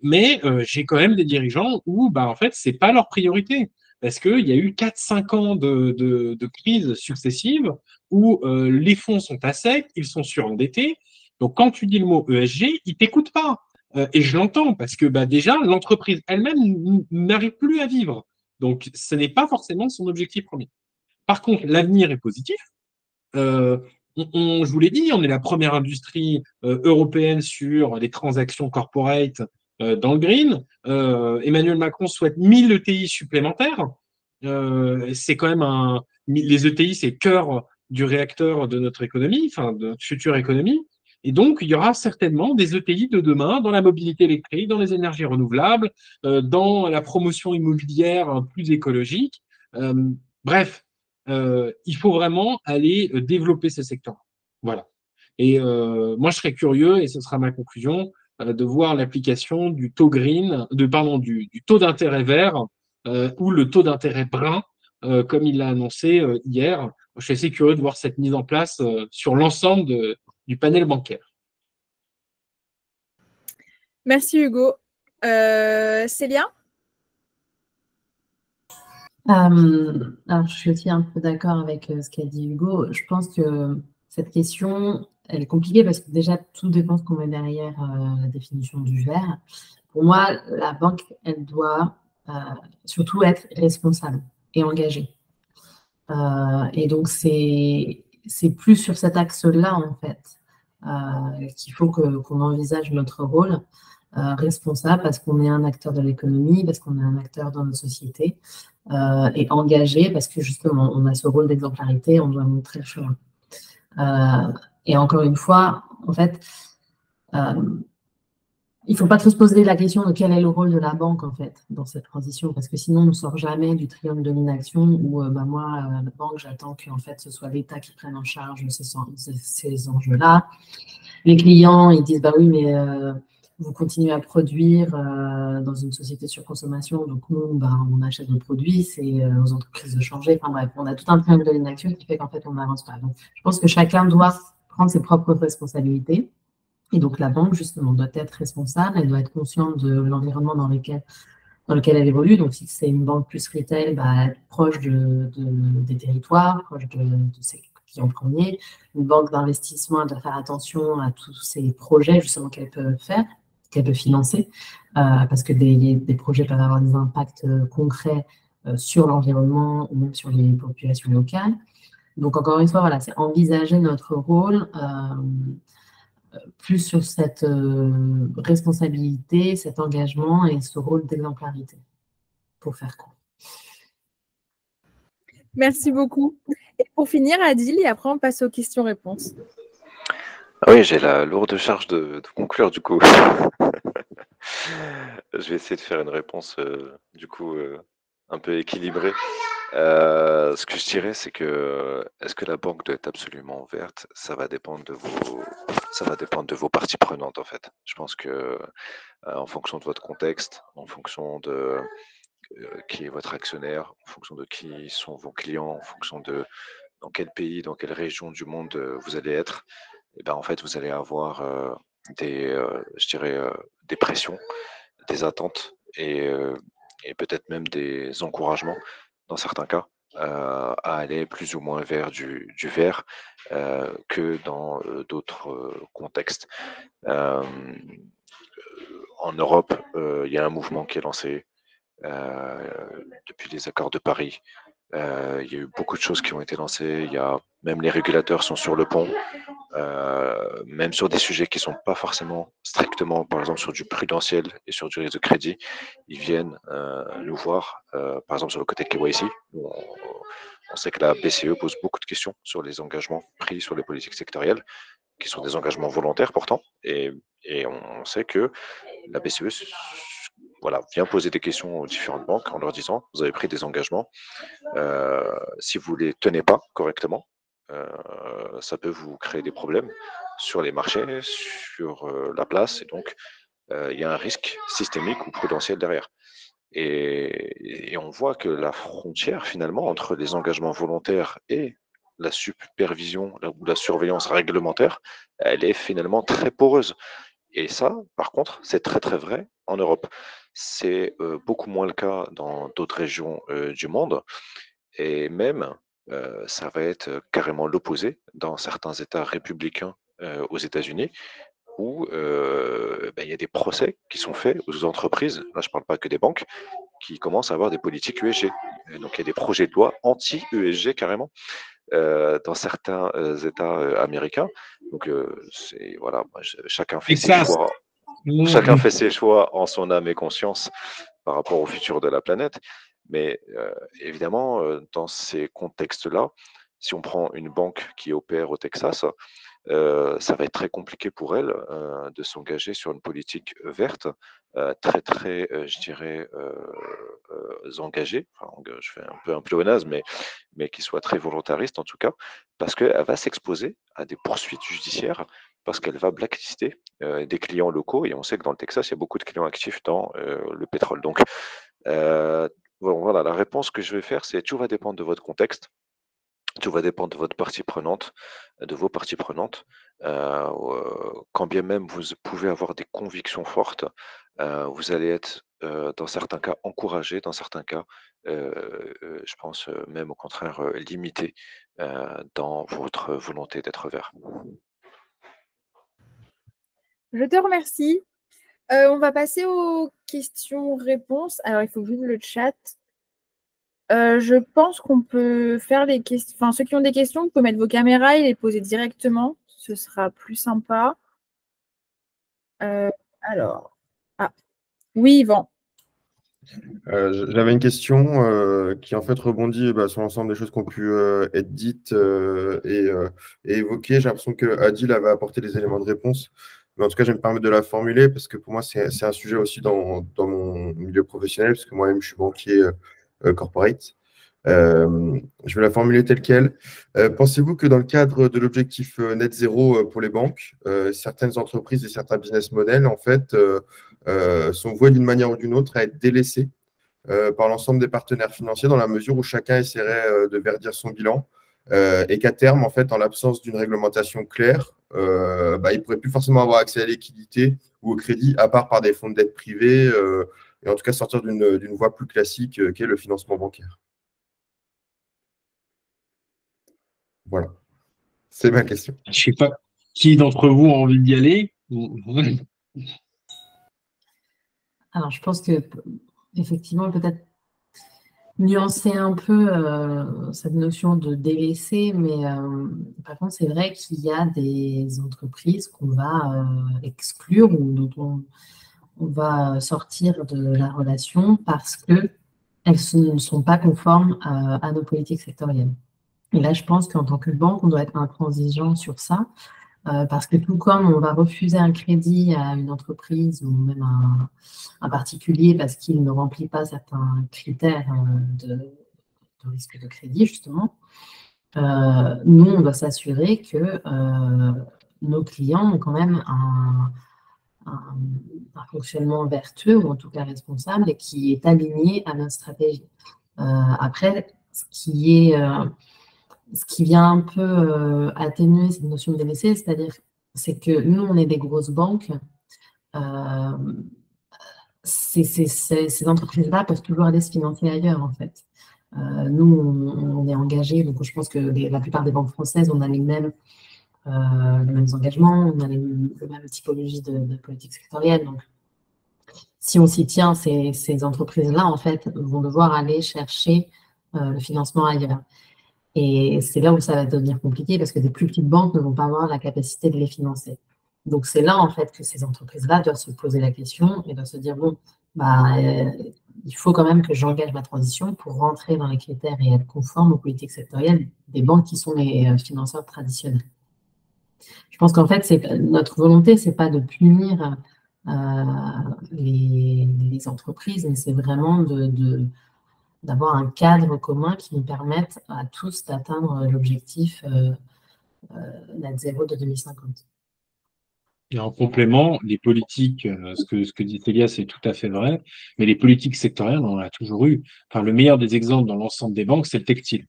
Mais j'ai quand même des dirigeants où, bah, en fait, c'est pas leur priorité. Parce qu'il y a eu 4-5 ans de crises successives où les fonds sont à sec, ils sont surendettés. Donc, quand tu dis le mot ESG, ils ne t'écoutent pas. Et je l'entends parce que bah, déjà, l'entreprise elle-même n'arrive plus à vivre. Donc, ce n'est pas forcément son objectif premier. Par contre, l'avenir est positif. Je vous l'ai dit, on est la première industrie européenne sur les transactions corporate dans le green. Emmanuel Macron souhaite 1000 ETI supplémentaires. C'est quand même les ETI, c'est le cœur du réacteur de notre économie, enfin de notre future économie. Et donc, il y aura certainement des ETI de demain dans la mobilité électrique, dans les énergies renouvelables, dans la promotion immobilière plus écologique. Bref, il faut vraiment aller développer ce secteur. Voilà. Et moi, je serais curieux, et ce sera ma conclusion, de voir l'application du taux green, du taux d'intérêt vert ou le taux d'intérêt brun, comme il l'a annoncé hier. Je suis assez curieux de voir cette mise en place sur l'ensemble du panel bancaire. Merci Hugo. Célia? Alors, je suis aussi un peu d'accord avec ce qu'a dit Hugo. Je pense que cette question, elle est compliquée parce que déjà, tout dépend de ce qu'on met derrière la définition du vert. Pour moi, la banque, elle doit surtout être responsable et engagée. Et donc, c'est c'est plus sur cet axe-là, en fait, qu'il faut qu'on envisage notre rôle responsable parce qu'on est un acteur de l'économie, parce qu'on est un acteur dans notre société et engagé parce que justement, on a ce rôle d'exemplarité, on doit montrer le chemin. Et encore une fois, en fait, il ne faut pas trop se poser la question de quel est le rôle de la banque, en fait, dans cette transition, parce que sinon, on ne sort jamais du triangle de l'inaction où, moi, la banque, j'attends que, en fait, ce soit l'État qui prenne en charge ces enjeux-là. Les clients, ils disent, bah oui, mais vous continuez à produire dans une société sur consommation, donc nous, on achète nos produits, c'est aux entreprises de changer. Enfin bref, on a tout un triangle de l'inaction qui fait qu'en fait, on n'avance pas. Donc, je pense que chacun doit prendre ses propres responsabilités. Et donc, la banque, justement, doit être responsable, elle doit être consciente de l'environnement dans lequel elle évolue. Donc, si c'est une banque plus retail, être proche des territoires, proche de ses clients premiers. Une banque d'investissement, elle doit faire attention à tous ces projets, justement, qu'elle peut faire, qu'elle peut financer, parce que des projets peuvent avoir des impacts concrets sur l'environnement ou même sur les populations locales. Donc, encore une fois, voilà, c'est envisager notre rôle plus sur cette responsabilité, cet engagement et ce rôle d'exemplarité, pour faire court. Merci beaucoup. Et pour finir, Adil, et après on passe aux questions-réponses. Oui, j'ai la lourde charge de conclure du coup. Je vais essayer de faire une réponse du coup un peu équilibrée. Ce que je dirais, c'est que est-ce que la banque doit être absolument verte? Ça va dépendre de vos parties prenantes en fait. Je pense que en fonction de votre contexte, en fonction de qui est votre actionnaire, en fonction de qui sont vos clients, en fonction de dans quel pays, dans quelle région du monde vous allez être, et ben en fait vous allez avoir je dirais des pressions, des attentes et peut-être même des encouragements dans certains cas à aller plus ou moins vers du vert que dans d'autres contextes. En Europe, il y a un mouvement qui est lancé depuis les accords de Paris. Il y a eu beaucoup de choses qui ont été lancées. Même les régulateurs sont sur le pont, même sur des sujets qui ne sont pas forcément strictement, par exemple sur du prudentiel et sur du risque de crédit. Ils viennent nous voir, par exemple sur le côté KYC. On sait que la BCE pose beaucoup de questions sur les engagements pris sur les politiques sectorielles, qui sont des engagements volontaires pourtant. Et on sait que la BCE vient poser des questions aux différentes banques en leur disant, vous avez pris des engagements, si vous ne les tenez pas correctement, ça peut vous créer des problèmes sur les marchés, sur la place, et donc il y a un risque systémique ou prudentiel derrière. Et on voit que la frontière finalement entre les engagements volontaires et la supervision ou la surveillance réglementaire, elle est finalement très poreuse. Et ça, par contre, c'est très très vrai en Europe. C'est beaucoup moins le cas dans d'autres régions du monde. Et même, ça va être carrément l'opposé dans certains États républicains aux États-Unis, où il y a des procès qui sont faits aux entreprises, là je ne parle pas que des banques, qui commencent à avoir des politiques ESG. Et donc il y a des projets de loi anti-ESG carrément dans certains États américains. Donc chacun fait ses choix. Chacun fait ses choix en son âme et conscience par rapport au futur de la planète. Mais évidemment, dans ces contextes-là, si on prend une banque qui opère au Texas, ça va être très compliqué pour elle de s'engager sur une politique verte très, très, je dirais, engagée. Enfin, je fais un peu un pléonasme, mais qui soit très volontariste en tout cas, parce qu'elle va s'exposer à des poursuites judiciaires, parce qu'elle va blacklister des clients locaux, et on sait que dans le Texas, il y a beaucoup de clients actifs dans le pétrole. Donc, voilà, la réponse que je vais faire, c'est tout va dépendre de votre contexte. Tout va dépendre de votre partie prenante, de vos parties prenantes. Quand bien même vous pouvez avoir des convictions fortes, vous allez être dans certains cas encouragé, dans certains cas, je pense même au contraire limité dans votre volonté d'être vert. Je te remercie. On va passer aux questions-réponses. Alors, il faut que j'ouvre le chat. Je pense qu'on peut faire les questions. Enfin, ceux qui ont des questions, vous pouvez mettre vos caméras et les poser directement. Ce sera plus sympa. Alors. Ah. Oui, Yvan. J'avais une question qui en fait rebondit sur l'ensemble des choses qui ont pu être dites et évoquées. J'ai l'impression que Adil avait apporté des éléments de réponse, mais en tout cas, je vais me permettre de la formuler parce que pour moi, c'est un sujet aussi dans mon milieu professionnel, parce que moi-même, je suis banquier corporate. Je vais la formuler telle quelle. Pensez-vous que dans le cadre de l'objectif net zéro pour les banques, certaines entreprises et certains business models en fait sont voués d'une manière ou d'une autre à être délaissés par l'ensemble des partenaires financiers dans la mesure où chacun essaierait de verdir son bilan et qu'à terme, en fait, en l'absence d'une réglementation claire, il ne pourrait plus forcément avoir accès à la liquidité ou au crédit, à part par des fonds de dette privés, et en tout cas sortir d'une voie plus classique qu'est le financement bancaire. Voilà, c'est ma question. Je ne sais pas qui d'entre vous a envie d'y aller. Alors, je pense que, effectivement, peut-être nuancer un peu cette notion de délaisser, mais par contre, c'est vrai qu'il y a des entreprises qu'on va exclure ou dont on va sortir de la relation parce qu'elles ne sont pas conformes à nos politiques sectorielles. Et là, je pense qu'en tant que banque, on doit être intransigeant sur ça. Parce que tout comme on va refuser un crédit à une entreprise ou même un particulier parce qu'il ne remplit pas certains critères de risque de crédit, justement, nous, on doit s'assurer que nos clients ont quand même un fonctionnement vertueux ou en tout cas responsable et qui est aligné à notre stratégie. Après, ce qui vient un peu atténuer cette notion de délaissé, c'est que nous, on est des grosses banques. Ces entreprises-là peuvent toujours aller se financer ailleurs, en fait. Nous, on est engagés, donc je pense que la plupart des banques françaises, on a les mêmes engagements, on a les mêmes typologies de politique sectorielle. Donc, si on s'y tient, ces entreprises-là, en fait, vont devoir aller chercher le financement ailleurs. Et c'est là où ça va devenir compliqué parce que des plus petites banques ne vont pas avoir la capacité de les financer. Donc, c'est là, en fait, que ces entreprises-là doivent se poser la question et doivent se dire, bon, il faut quand même que j'engage ma transition pour rentrer dans les critères et être conforme aux politiques sectorielles des banques qui sont les financeurs traditionnels. Je pense qu'en fait, notre volonté, ce n'est pas de punir les entreprises, mais c'est vraiment d'avoir un cadre commun qui nous permette à tous d'atteindre l'objectif net zéro de 2050. Et en complément, les politiques, ce que dit Célia, c'est tout à fait vrai, mais les politiques sectorielles, on en a toujours eu. Enfin, le meilleur des exemples dans l'ensemble des banques, c'est le textile.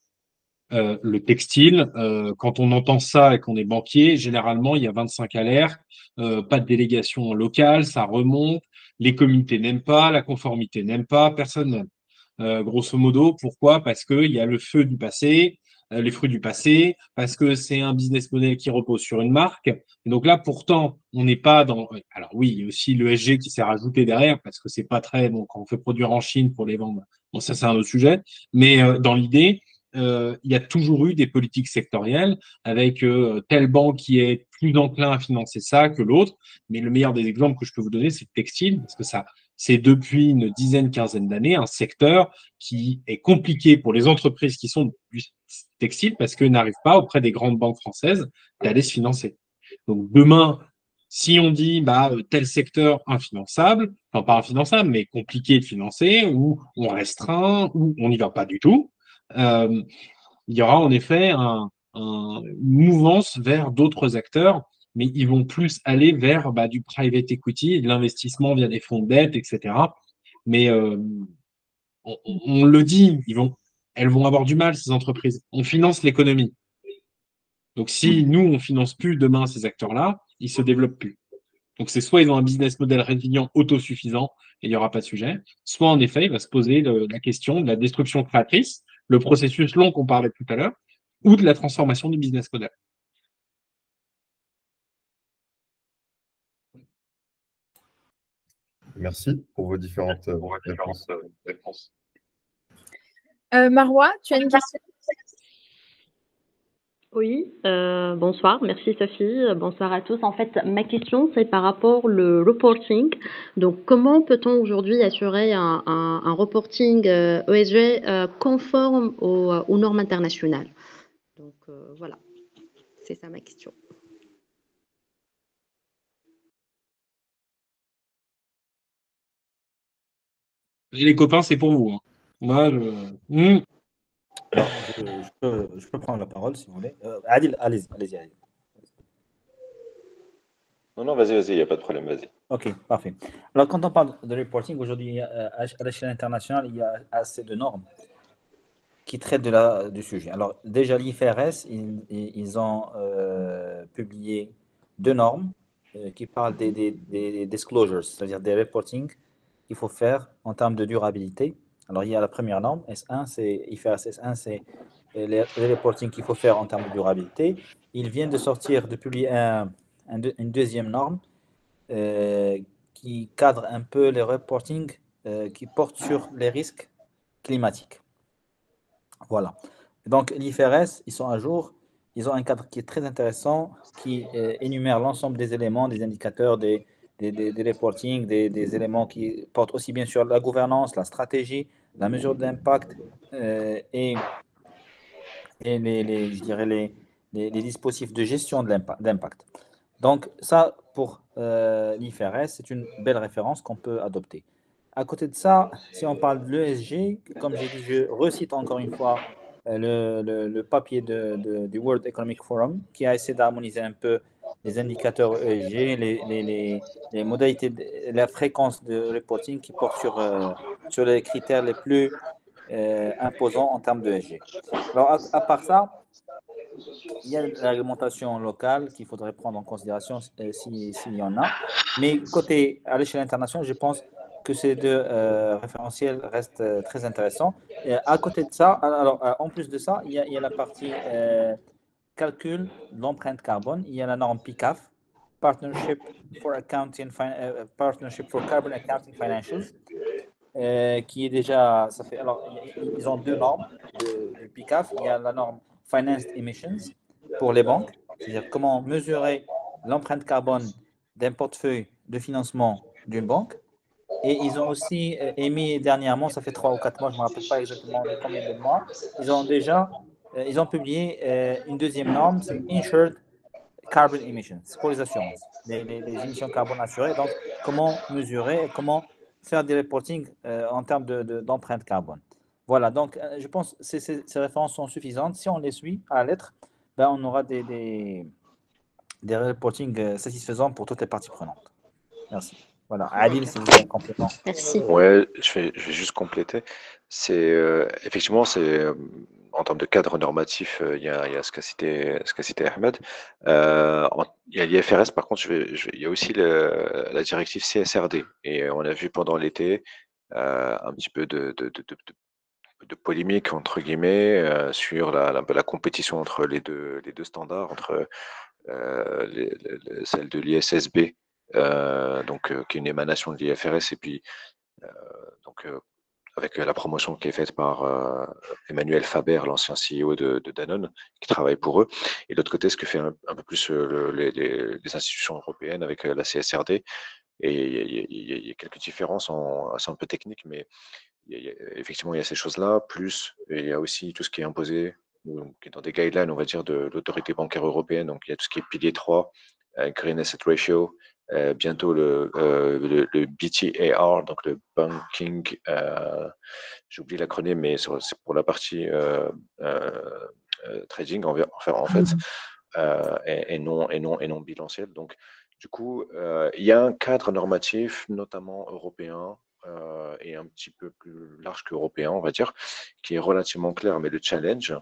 Le textile, quand on entend ça et qu'on est banquier, généralement, il y a 25 alertes, pas de délégation locale, ça remonte, les comités n'aiment pas, la conformité n'aime pas, personne n'aime. Grosso modo, pourquoi? Parce qu'il y a le feu du passé, les fruits du passé, parce que c'est un business model qui repose sur une marque. Et donc là, pourtant, on n'est pas dans… Alors oui, il y a aussi l'ESG qui s'est rajouté derrière, parce que c'est pas très… Bon, quand on fait produire en Chine pour les vendre, bon, ça c'est un autre sujet. Mais dans l'idée, il y a toujours eu des politiques sectorielles avec telle banque qui est plus enclin à financer ça que l'autre. Mais le meilleur des exemples que je peux vous donner, c'est le textile, parce que ça, c'est depuis une dizaine, quinzaine d'années un secteur qui est compliqué pour les entreprises qui sont du textile parce qu'elles n'arrivent pas auprès des grandes banques françaises d'aller se financer. Donc demain, si on dit tel secteur infinançable, enfin pas infinançable, mais compliqué de financer, ou on restreint, ou on n'y va pas du tout, il y aura en effet une mouvance vers d'autres acteurs, mais ils vont plus aller vers du private equity, de l'investissement via des fonds de dette, etc. Mais on le dit, elles vont avoir du mal, ces entreprises. On finance l'économie. Donc, si nous, on ne finance plus demain ces acteurs-là, ils ne se développent plus. Donc, c'est soit ils ont un business model résilient, autosuffisant, et il n'y aura pas de sujet, soit en effet, il va se poser la question de la destruction créatrice, le processus long qu'on parlait tout à l'heure, ou de la transformation du business model. Merci pour vos différentes réponses. Marwa, tu as une question? Oui, bonsoir, merci Sophie, bonsoir à tous. En fait, ma question, c'est par rapport au reporting. Donc, comment peut-on aujourd'hui assurer un reporting ESG conforme aux normes internationales? Donc, voilà, c'est ça ma question. Et les copains, c'est pour vous. Hein. Moi, Alors, je peux prendre la parole si vous voulez. Adil, allez-y. Non, vas-y, il n'y a pas de problème, vas-y. Ok, parfait. Alors, quand on parle de reporting, aujourd'hui, à l'échelle internationale, il y a assez de normes qui traitent du sujet. Alors, déjà, l'IFRS, ils ont publié 2 normes qui parlent des disclosures, c'est-à-dire des reporting qu'il faut faire en termes de durabilité. Alors, il y a la première norme, S1, c'est IFRS S1, c'est les reporting qu'il faut faire en termes de durabilité. Ils viennent de publier une deuxième norme qui cadre un peu les reporting qui portent sur les risques climatiques. Voilà. Donc, l'IFRS, ils sont à jour. Ils ont un cadre qui est très intéressant, qui énumère l'ensemble des éléments, des indicateurs, des reporting, des éléments qui portent aussi bien sur la gouvernance, la stratégie, la mesure d'impact et je dirais les dispositifs de gestion de d'impact. Donc, ça, pour l'IFRS, c'est une belle référence qu'on peut adopter. À côté de ça, si on parle de l'ESG, comme j'ai dit, je recite encore une fois le papier du World Economic Forum qui a essayé d'harmoniser un peu les indicateurs ESG, les modalités, la fréquence de reporting qui portent sur les critères les plus imposants en termes d'ESG. Alors, à part ça, il y a la réglementation locale qu'il faudrait prendre en considération s'il y en a. Mais côté à l'échelle internationale, je pense que ces deux référentiels restent très intéressants. Et à côté de ça, alors en plus de ça, il y a la partie calcul de l'empreinte carbone. Il y a la norme PCAF, Partnership for Carbon Accounting Financials, qui est déjà, ça fait, alors ils ont 2 normes de PCAF. Il y a la norme Financed Emissions pour les banques, c'est-à-dire comment mesurer l'empreinte carbone d'un portefeuille de financement d'une banque. Et ils ont aussi émis dernièrement, ça fait 3 ou 4 mois, je ne me rappelle pas exactement de combien de mois, ils ont publié une deuxième norme, c'est Insured Carbon Emissions, pour les assurances, les émissions carbone assurées. Donc, comment mesurer et comment faire des reporting en termes d'empreinte carbone. Voilà, donc je pense que ces références sont suffisantes. Si on les suit à la lettre, ben, on aura des reporting satisfaisants pour toutes les parties prenantes. Merci. Voilà, Adil, si vous avez un complément. Merci. Ouais, je vais juste compléter. C'est effectivement, en termes de cadre normatif, il y a ce qu'a cité Ahmed. Il y a l'IFRS, par contre, il y a aussi la directive CSRD. Et on a vu pendant l'été un petit peu de polémique, entre guillemets, sur la compétition entre les deux standards, entre celle de l'ISSB, qui est une émanation de l'IFRS, et puis avec la promotion qui est faite par Emmanuel Faber, l'ancien CEO de Danone, qui travaille pour eux. Et de l'autre côté, ce que fait un peu plus les institutions européennes avec la CSRD. Et il y a quelques différences assez un peu techniques, mais effectivement, il y a ces choses-là. Plus, il y a aussi tout ce qui est imposé, qui est dans des guidelines, on va dire, de l'autorité bancaire européenne. Donc, il y a tout ce qui est pilier 3, Green Asset Ratio, bientôt le BTAR, donc le Banking, j'ai oublié l'acronyme, mais c'est pour la partie trading, en fait, et non bilanciel. Donc, du coup, il y a un cadre normatif, notamment européen, et un petit peu plus large qu'européen, on va dire, qui est relativement clair, mais le challenge,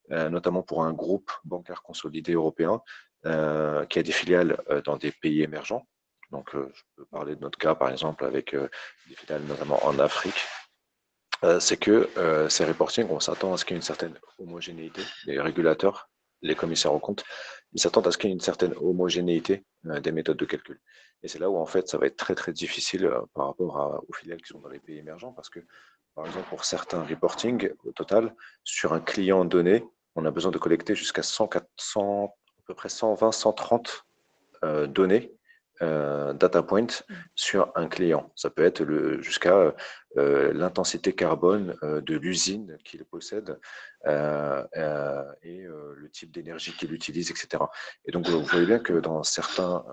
notamment pour un groupe bancaire consolidé européen, qui a des filiales dans des pays émergents. Donc, je peux parler de notre cas, par exemple, avec des filiales notamment en Afrique. C'est que ces reporting, on s'attend à ce qu'il y ait une certaine homogénéité. Les régulateurs, les commissaires aux comptes, ils s'attendent à ce qu'il y ait une certaine homogénéité des méthodes de calcul. Et c'est là où, en fait, ça va être très, très difficile par rapport aux filiales qui sont dans les pays émergents, parce que par exemple, pour certains reporting, au total, sur un client donné, on a besoin de collecter jusqu'à 100, à peu près 120, 130 données, data points sur un client. Ça peut être jusqu'à l'intensité carbone de l'usine qu'il possède et le type d'énergie qu'il utilise, etc. Et donc, vous voyez bien que dans certains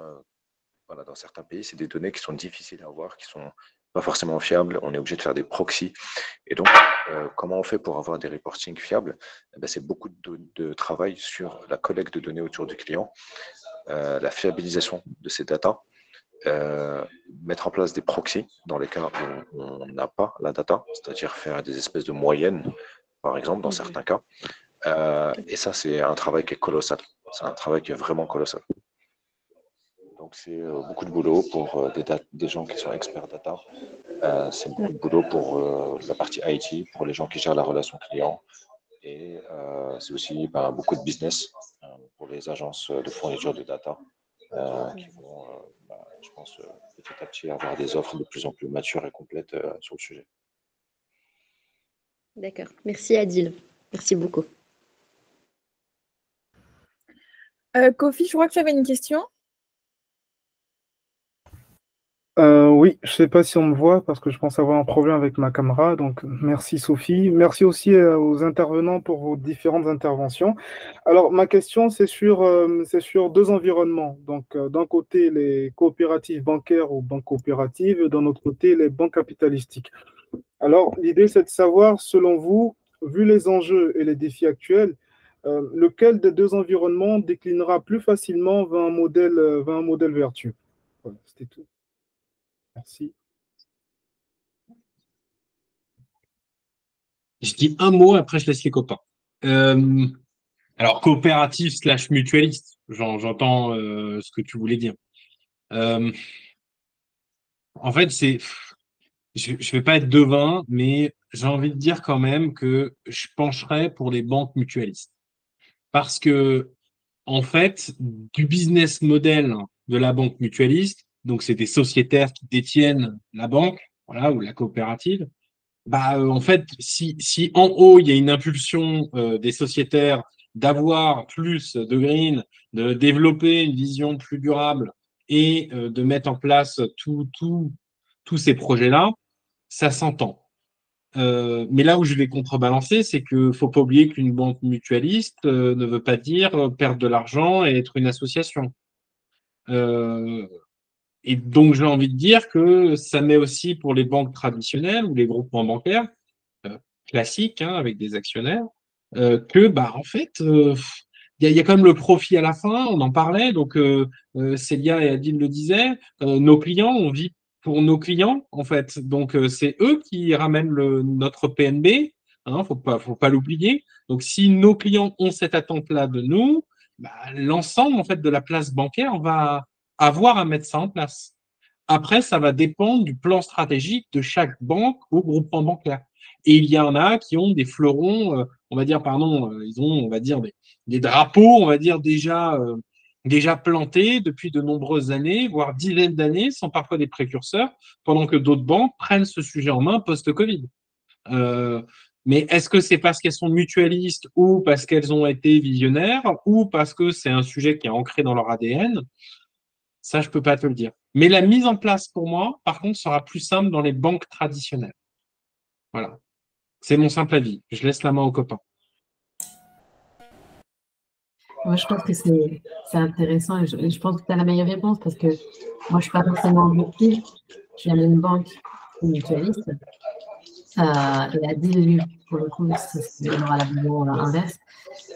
pays, c'est des données qui sont difficiles à avoir, qui sont pas forcément fiables. On est obligé de faire des proxys. Et donc, comment on fait pour avoir des reportings fiables? C'est beaucoup de travail sur la collecte de données autour du client, la fiabilisation de ces datas, mettre en place des proxys dans les cas où on n'a pas la data, c'est-à-dire faire des espèces de moyennes, par exemple, dans certains cas. Et ça, c'est un travail qui est colossal. C'est un travail qui est vraiment colossal. Donc, c'est beaucoup de boulot pour des gens qui sont experts data. C'est beaucoup de boulot pour la partie IT, pour les gens qui gèrent la relation client. Et c'est aussi beaucoup de business pour les agences de fourniture de data qui vont, je pense, petit à petit avoir des offres de plus en plus matures et complètes sur le sujet. D'accord. Merci Adil. Merci beaucoup. Kofi, je crois que tu avais une question. Oui, je ne sais pas si on me voit parce que je pense avoir un problème avec ma caméra. Donc, merci Sophie. Merci aussi aux intervenants pour vos différentes interventions. Alors, ma question, c'est sur deux environnements. Donc, d'un côté, les coopératives bancaires ou banques coopératives, et d'un autre côté, les banques capitalistiques. Alors, l'idée, c'est de savoir, selon vous, vu les enjeux et les défis actuels, lequel des deux environnements déclinera plus facilement vers un modèle vertueux. Voilà, c'était tout. Merci. Je dis un mot, après je laisse les copains. Alors, coopératif / mutualiste, j'entends ce que tu voulais dire. En fait, je ne vais pas être devin, mais j'ai envie de dire quand même que je pencherais pour les banques mutualistes. Parce que, en fait, du business model de la banque mutualiste, donc c'est des sociétaires qui détiennent la banque, voilà, ou la coopérative, en fait, si en haut, il y a une impulsion des sociétaires d'avoir plus de green, de développer une vision plus durable et de mettre en place tous ces projets-là, ça s'entend. Mais là où je vais contrebalancer, c'est que faut pas oublier qu'une banque mutualiste ne veut pas dire perdre de l'argent et être une association. Et donc, j'ai envie de dire que ça met aussi pour les banques traditionnelles ou les groupements bancaires classiques, hein, avec des actionnaires, en fait, il y a quand même le profit à la fin, on en parlait, donc Célia et Adil le disaient, nos clients, on vit pour nos clients, en fait. Donc, c'est eux qui ramènent notre PNB, hein, faut pas l'oublier. Donc, si nos clients ont cette attente-là de nous, l'ensemble, en fait, de la place bancaire va avoir à mettre ça en place. Après, ça va dépendre du plan stratégique de chaque banque ou groupement bancaire. Et il y en a qui ont des fleurons, on va dire, ils ont, on va dire, des drapeaux, on va dire, déjà plantés depuis de nombreuses années, voire dizaines d'années, sans parfois des précurseurs, pendant que d'autres banques prennent ce sujet en main post-Covid. Mais est-ce que c'est parce qu'elles sont mutualistes ou parce qu'elles ont été visionnaires ou parce que c'est un sujet qui est ancré dans leur ADN? Ça, je ne peux pas te le dire. Mais la mise en place, pour moi, par contre, sera plus simple dans les banques traditionnelles. Voilà. C'est mon simple avis. Je laisse la main aux copains. Moi, je pense que c'est intéressant et je pense que tu as la meilleure réponse parce que moi, je ne suis pas forcément mutualiste. Je viens d'une banque mutualiste. Et Adil, pour le coup, c'est la vision inverse.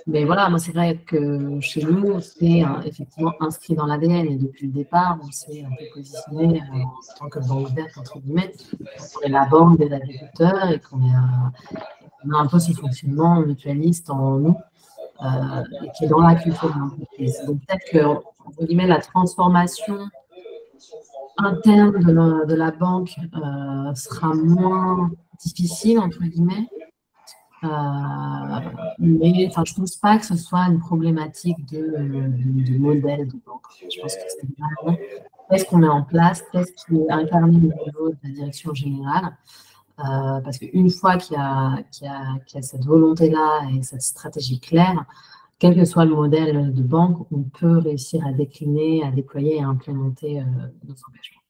Mais voilà, moi, c'est vrai que chez nous, c'est effectivement inscrit dans l'ADN. Et depuis le départ, on s'est un peu positionné en tant que banque verte, entre guillemets. On est la banque des agriculteurs et qu'on a un peu ce fonctionnement mutualiste en nous, et qui est dans la culture de l'entreprise. Donc, peut-être que, entre guillemets, la transformation interne de la banque sera moins difficile, entre guillemets. Mais je ne pense pas que ce soit une problématique de modèle de banque. Je pense que c'est vraiment qu'est-ce qu'on met en place, qu'est-ce qui est incarné au niveau de la direction générale. Parce qu'une fois qu'il y a cette volonté-là et cette stratégie claire, quel que soit le modèle de banque, on peut réussir à décliner, à déployer et à implémenter nos engagements.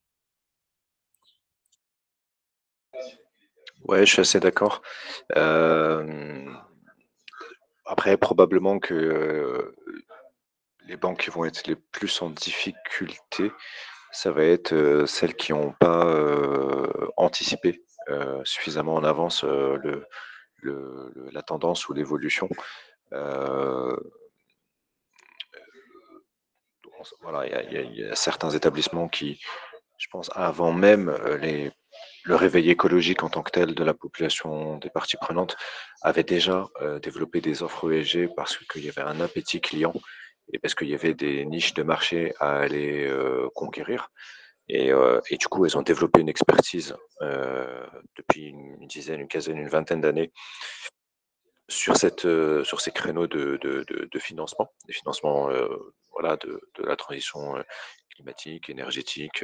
Ouais, je suis assez d'accord. Après, probablement que les banques qui vont être les plus en difficulté, ça va être celles qui n'ont pas anticipé suffisamment en avance la tendance ou l'évolution. Voilà, il y a certains établissements qui, je pense, avant même le réveil écologique en tant que tel de la population des parties prenantes, avaient déjà développé des offres ESG parce qu'il y avait un appétit client et parce qu'il y avait des niches de marché à aller conquérir. Et du coup, elles ont développé une expertise depuis une dizaine, une quinzaine, une vingtaine d'années sur ces créneaux de financement, des financements voilà, de la transition climatique, énergétique,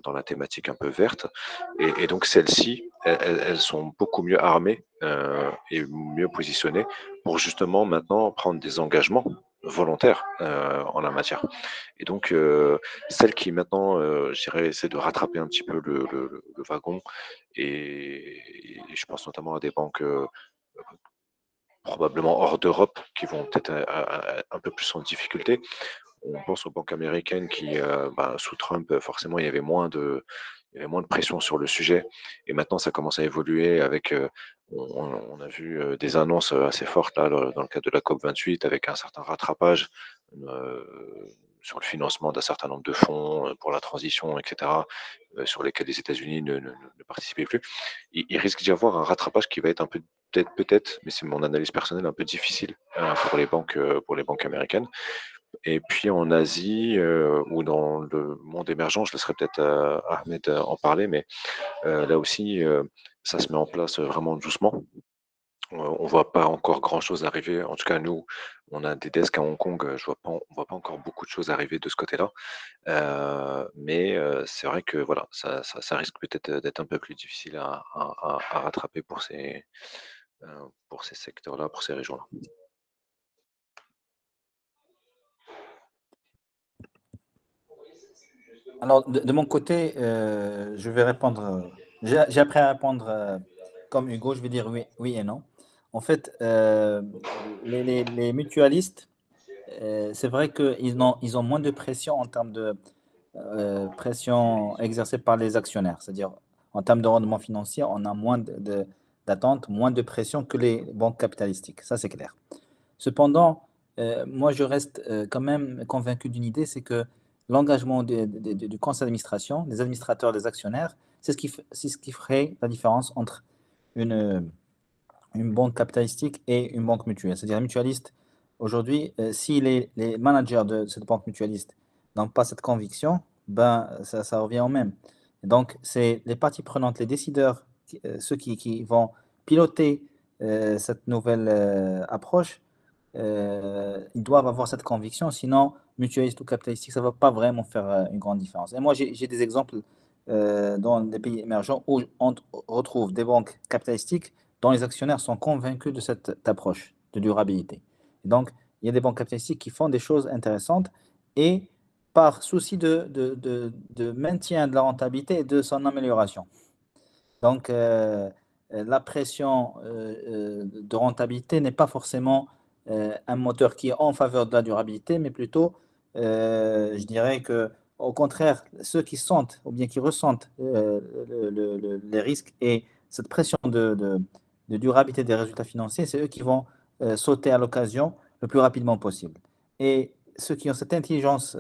dans la thématique un peu verte. Et donc celles-ci, elles sont beaucoup mieux armées et mieux positionnées pour justement maintenant prendre des engagements volontaires en la matière. Et donc celles qui maintenant, je dirais, essaient de rattraper un petit peu le wagon, et je pense notamment à des banques probablement hors d'Europe qui vont peut-être un peu plus en difficulté. On pense aux banques américaines qui, sous Trump, forcément, il y avait moins de pression sur le sujet. Et maintenant, ça commence à évoluer avec, on a vu des annonces assez fortes là, dans le cadre de la COP28 avec un certain rattrapage sur le financement d'un certain nombre de fonds pour la transition, etc., sur lesquels les États-Unis ne participaient plus. Il risque d'y avoir un rattrapage qui va être un peu, peut-être, mais c'est mon analyse personnelle, un peu difficile pour les banques américaines. Et puis en Asie ou dans le monde émergent, je laisserai peut-être Ahmed en parler, mais là aussi, ça se met en place vraiment doucement. On voit pas encore grand-chose arriver. En tout cas, nous, on a des desks à Hong Kong. On voit pas encore beaucoup de choses arriver de ce côté-là. Mais c'est vrai que voilà, ça risque peut-être d'être un peu plus difficile à rattraper pour ces secteurs-là, pour ces régions-là. Alors, de mon côté, je vais répondre. J'ai appris à répondre comme Hugo, je vais dire oui et non. En fait, les mutualistes, c'est vrai qu'ils ont moins de pression en termes de pression exercée par les actionnaires. C'est-à-dire, en termes de rendement financier, on a moins d'attente, moins de pression que les banques capitalistiques. Ça, c'est clair. Cependant, moi, je reste quand même convaincu d'une idée, c'est que l'engagement du conseil d'administration, des administrateurs, des actionnaires, c'est ce qui ferait la différence entre une banque capitalistique et une banque mutuelle. C'est-à-dire, les mutualistes, aujourd'hui, si les managers de cette banque mutualiste n'ont pas cette conviction, ben, ça revient au même. Et donc, c'est les parties prenantes, les décideurs, ceux qui vont piloter cette nouvelle approche, ils doivent avoir cette conviction, sinon, mutualiste ou capitalistique, ça ne va pas vraiment faire une grande différence. Et moi, j'ai des exemples dans des pays émergents où on retrouve des banques capitalistiques dont les actionnaires sont convaincus de cette approche de durabilité. Et donc, il y a des banques capitalistiques qui font des choses intéressantes et par souci de maintien de la rentabilité et de son amélioration. Donc, la pression de rentabilité n'est pas forcément un moteur qui est en faveur de la durabilité, mais plutôt, je dirais que, au contraire, ceux qui sentent ou bien qui ressentent les risques et cette pression de durabilité des résultats financiers, c'est eux qui vont sauter à l'occasion le plus rapidement possible. Et ceux qui ont cette intelligence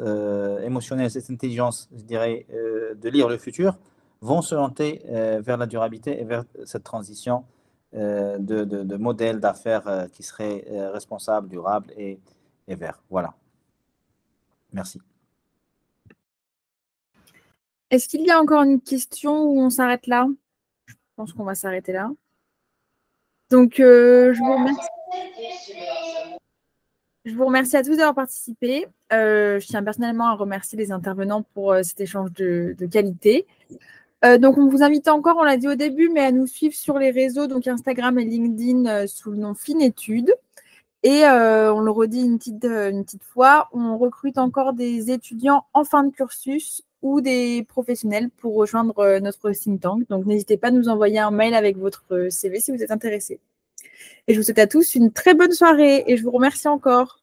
émotionnelle, cette intelligence, je dirais, de lire le futur, vont se orienter vers la durabilité et vers cette transition de modèles d'affaires qui seraient responsables, durables et verts. Voilà. Merci. Est-ce qu'il y a encore une question où on s'arrête là? Je pense qu'on va s'arrêter là. Donc, je vous remercie. Je vous remercie à tous d'avoir participé. Je tiens personnellement à remercier les intervenants pour cet échange de qualité. Donc, on vous invite encore, on l'a dit au début, mais à nous suivre sur les réseaux, donc Instagram et LinkedIn sous le nom Finétudes. Et on le redit une petite fois, on recrute encore des étudiants en fin de cursus ou des professionnels pour rejoindre notre think tank. Donc, n'hésitez pas à nous envoyer un mail avec votre CV si vous êtes intéressé. Et je vous souhaite à tous une très bonne soirée et je vous remercie encore.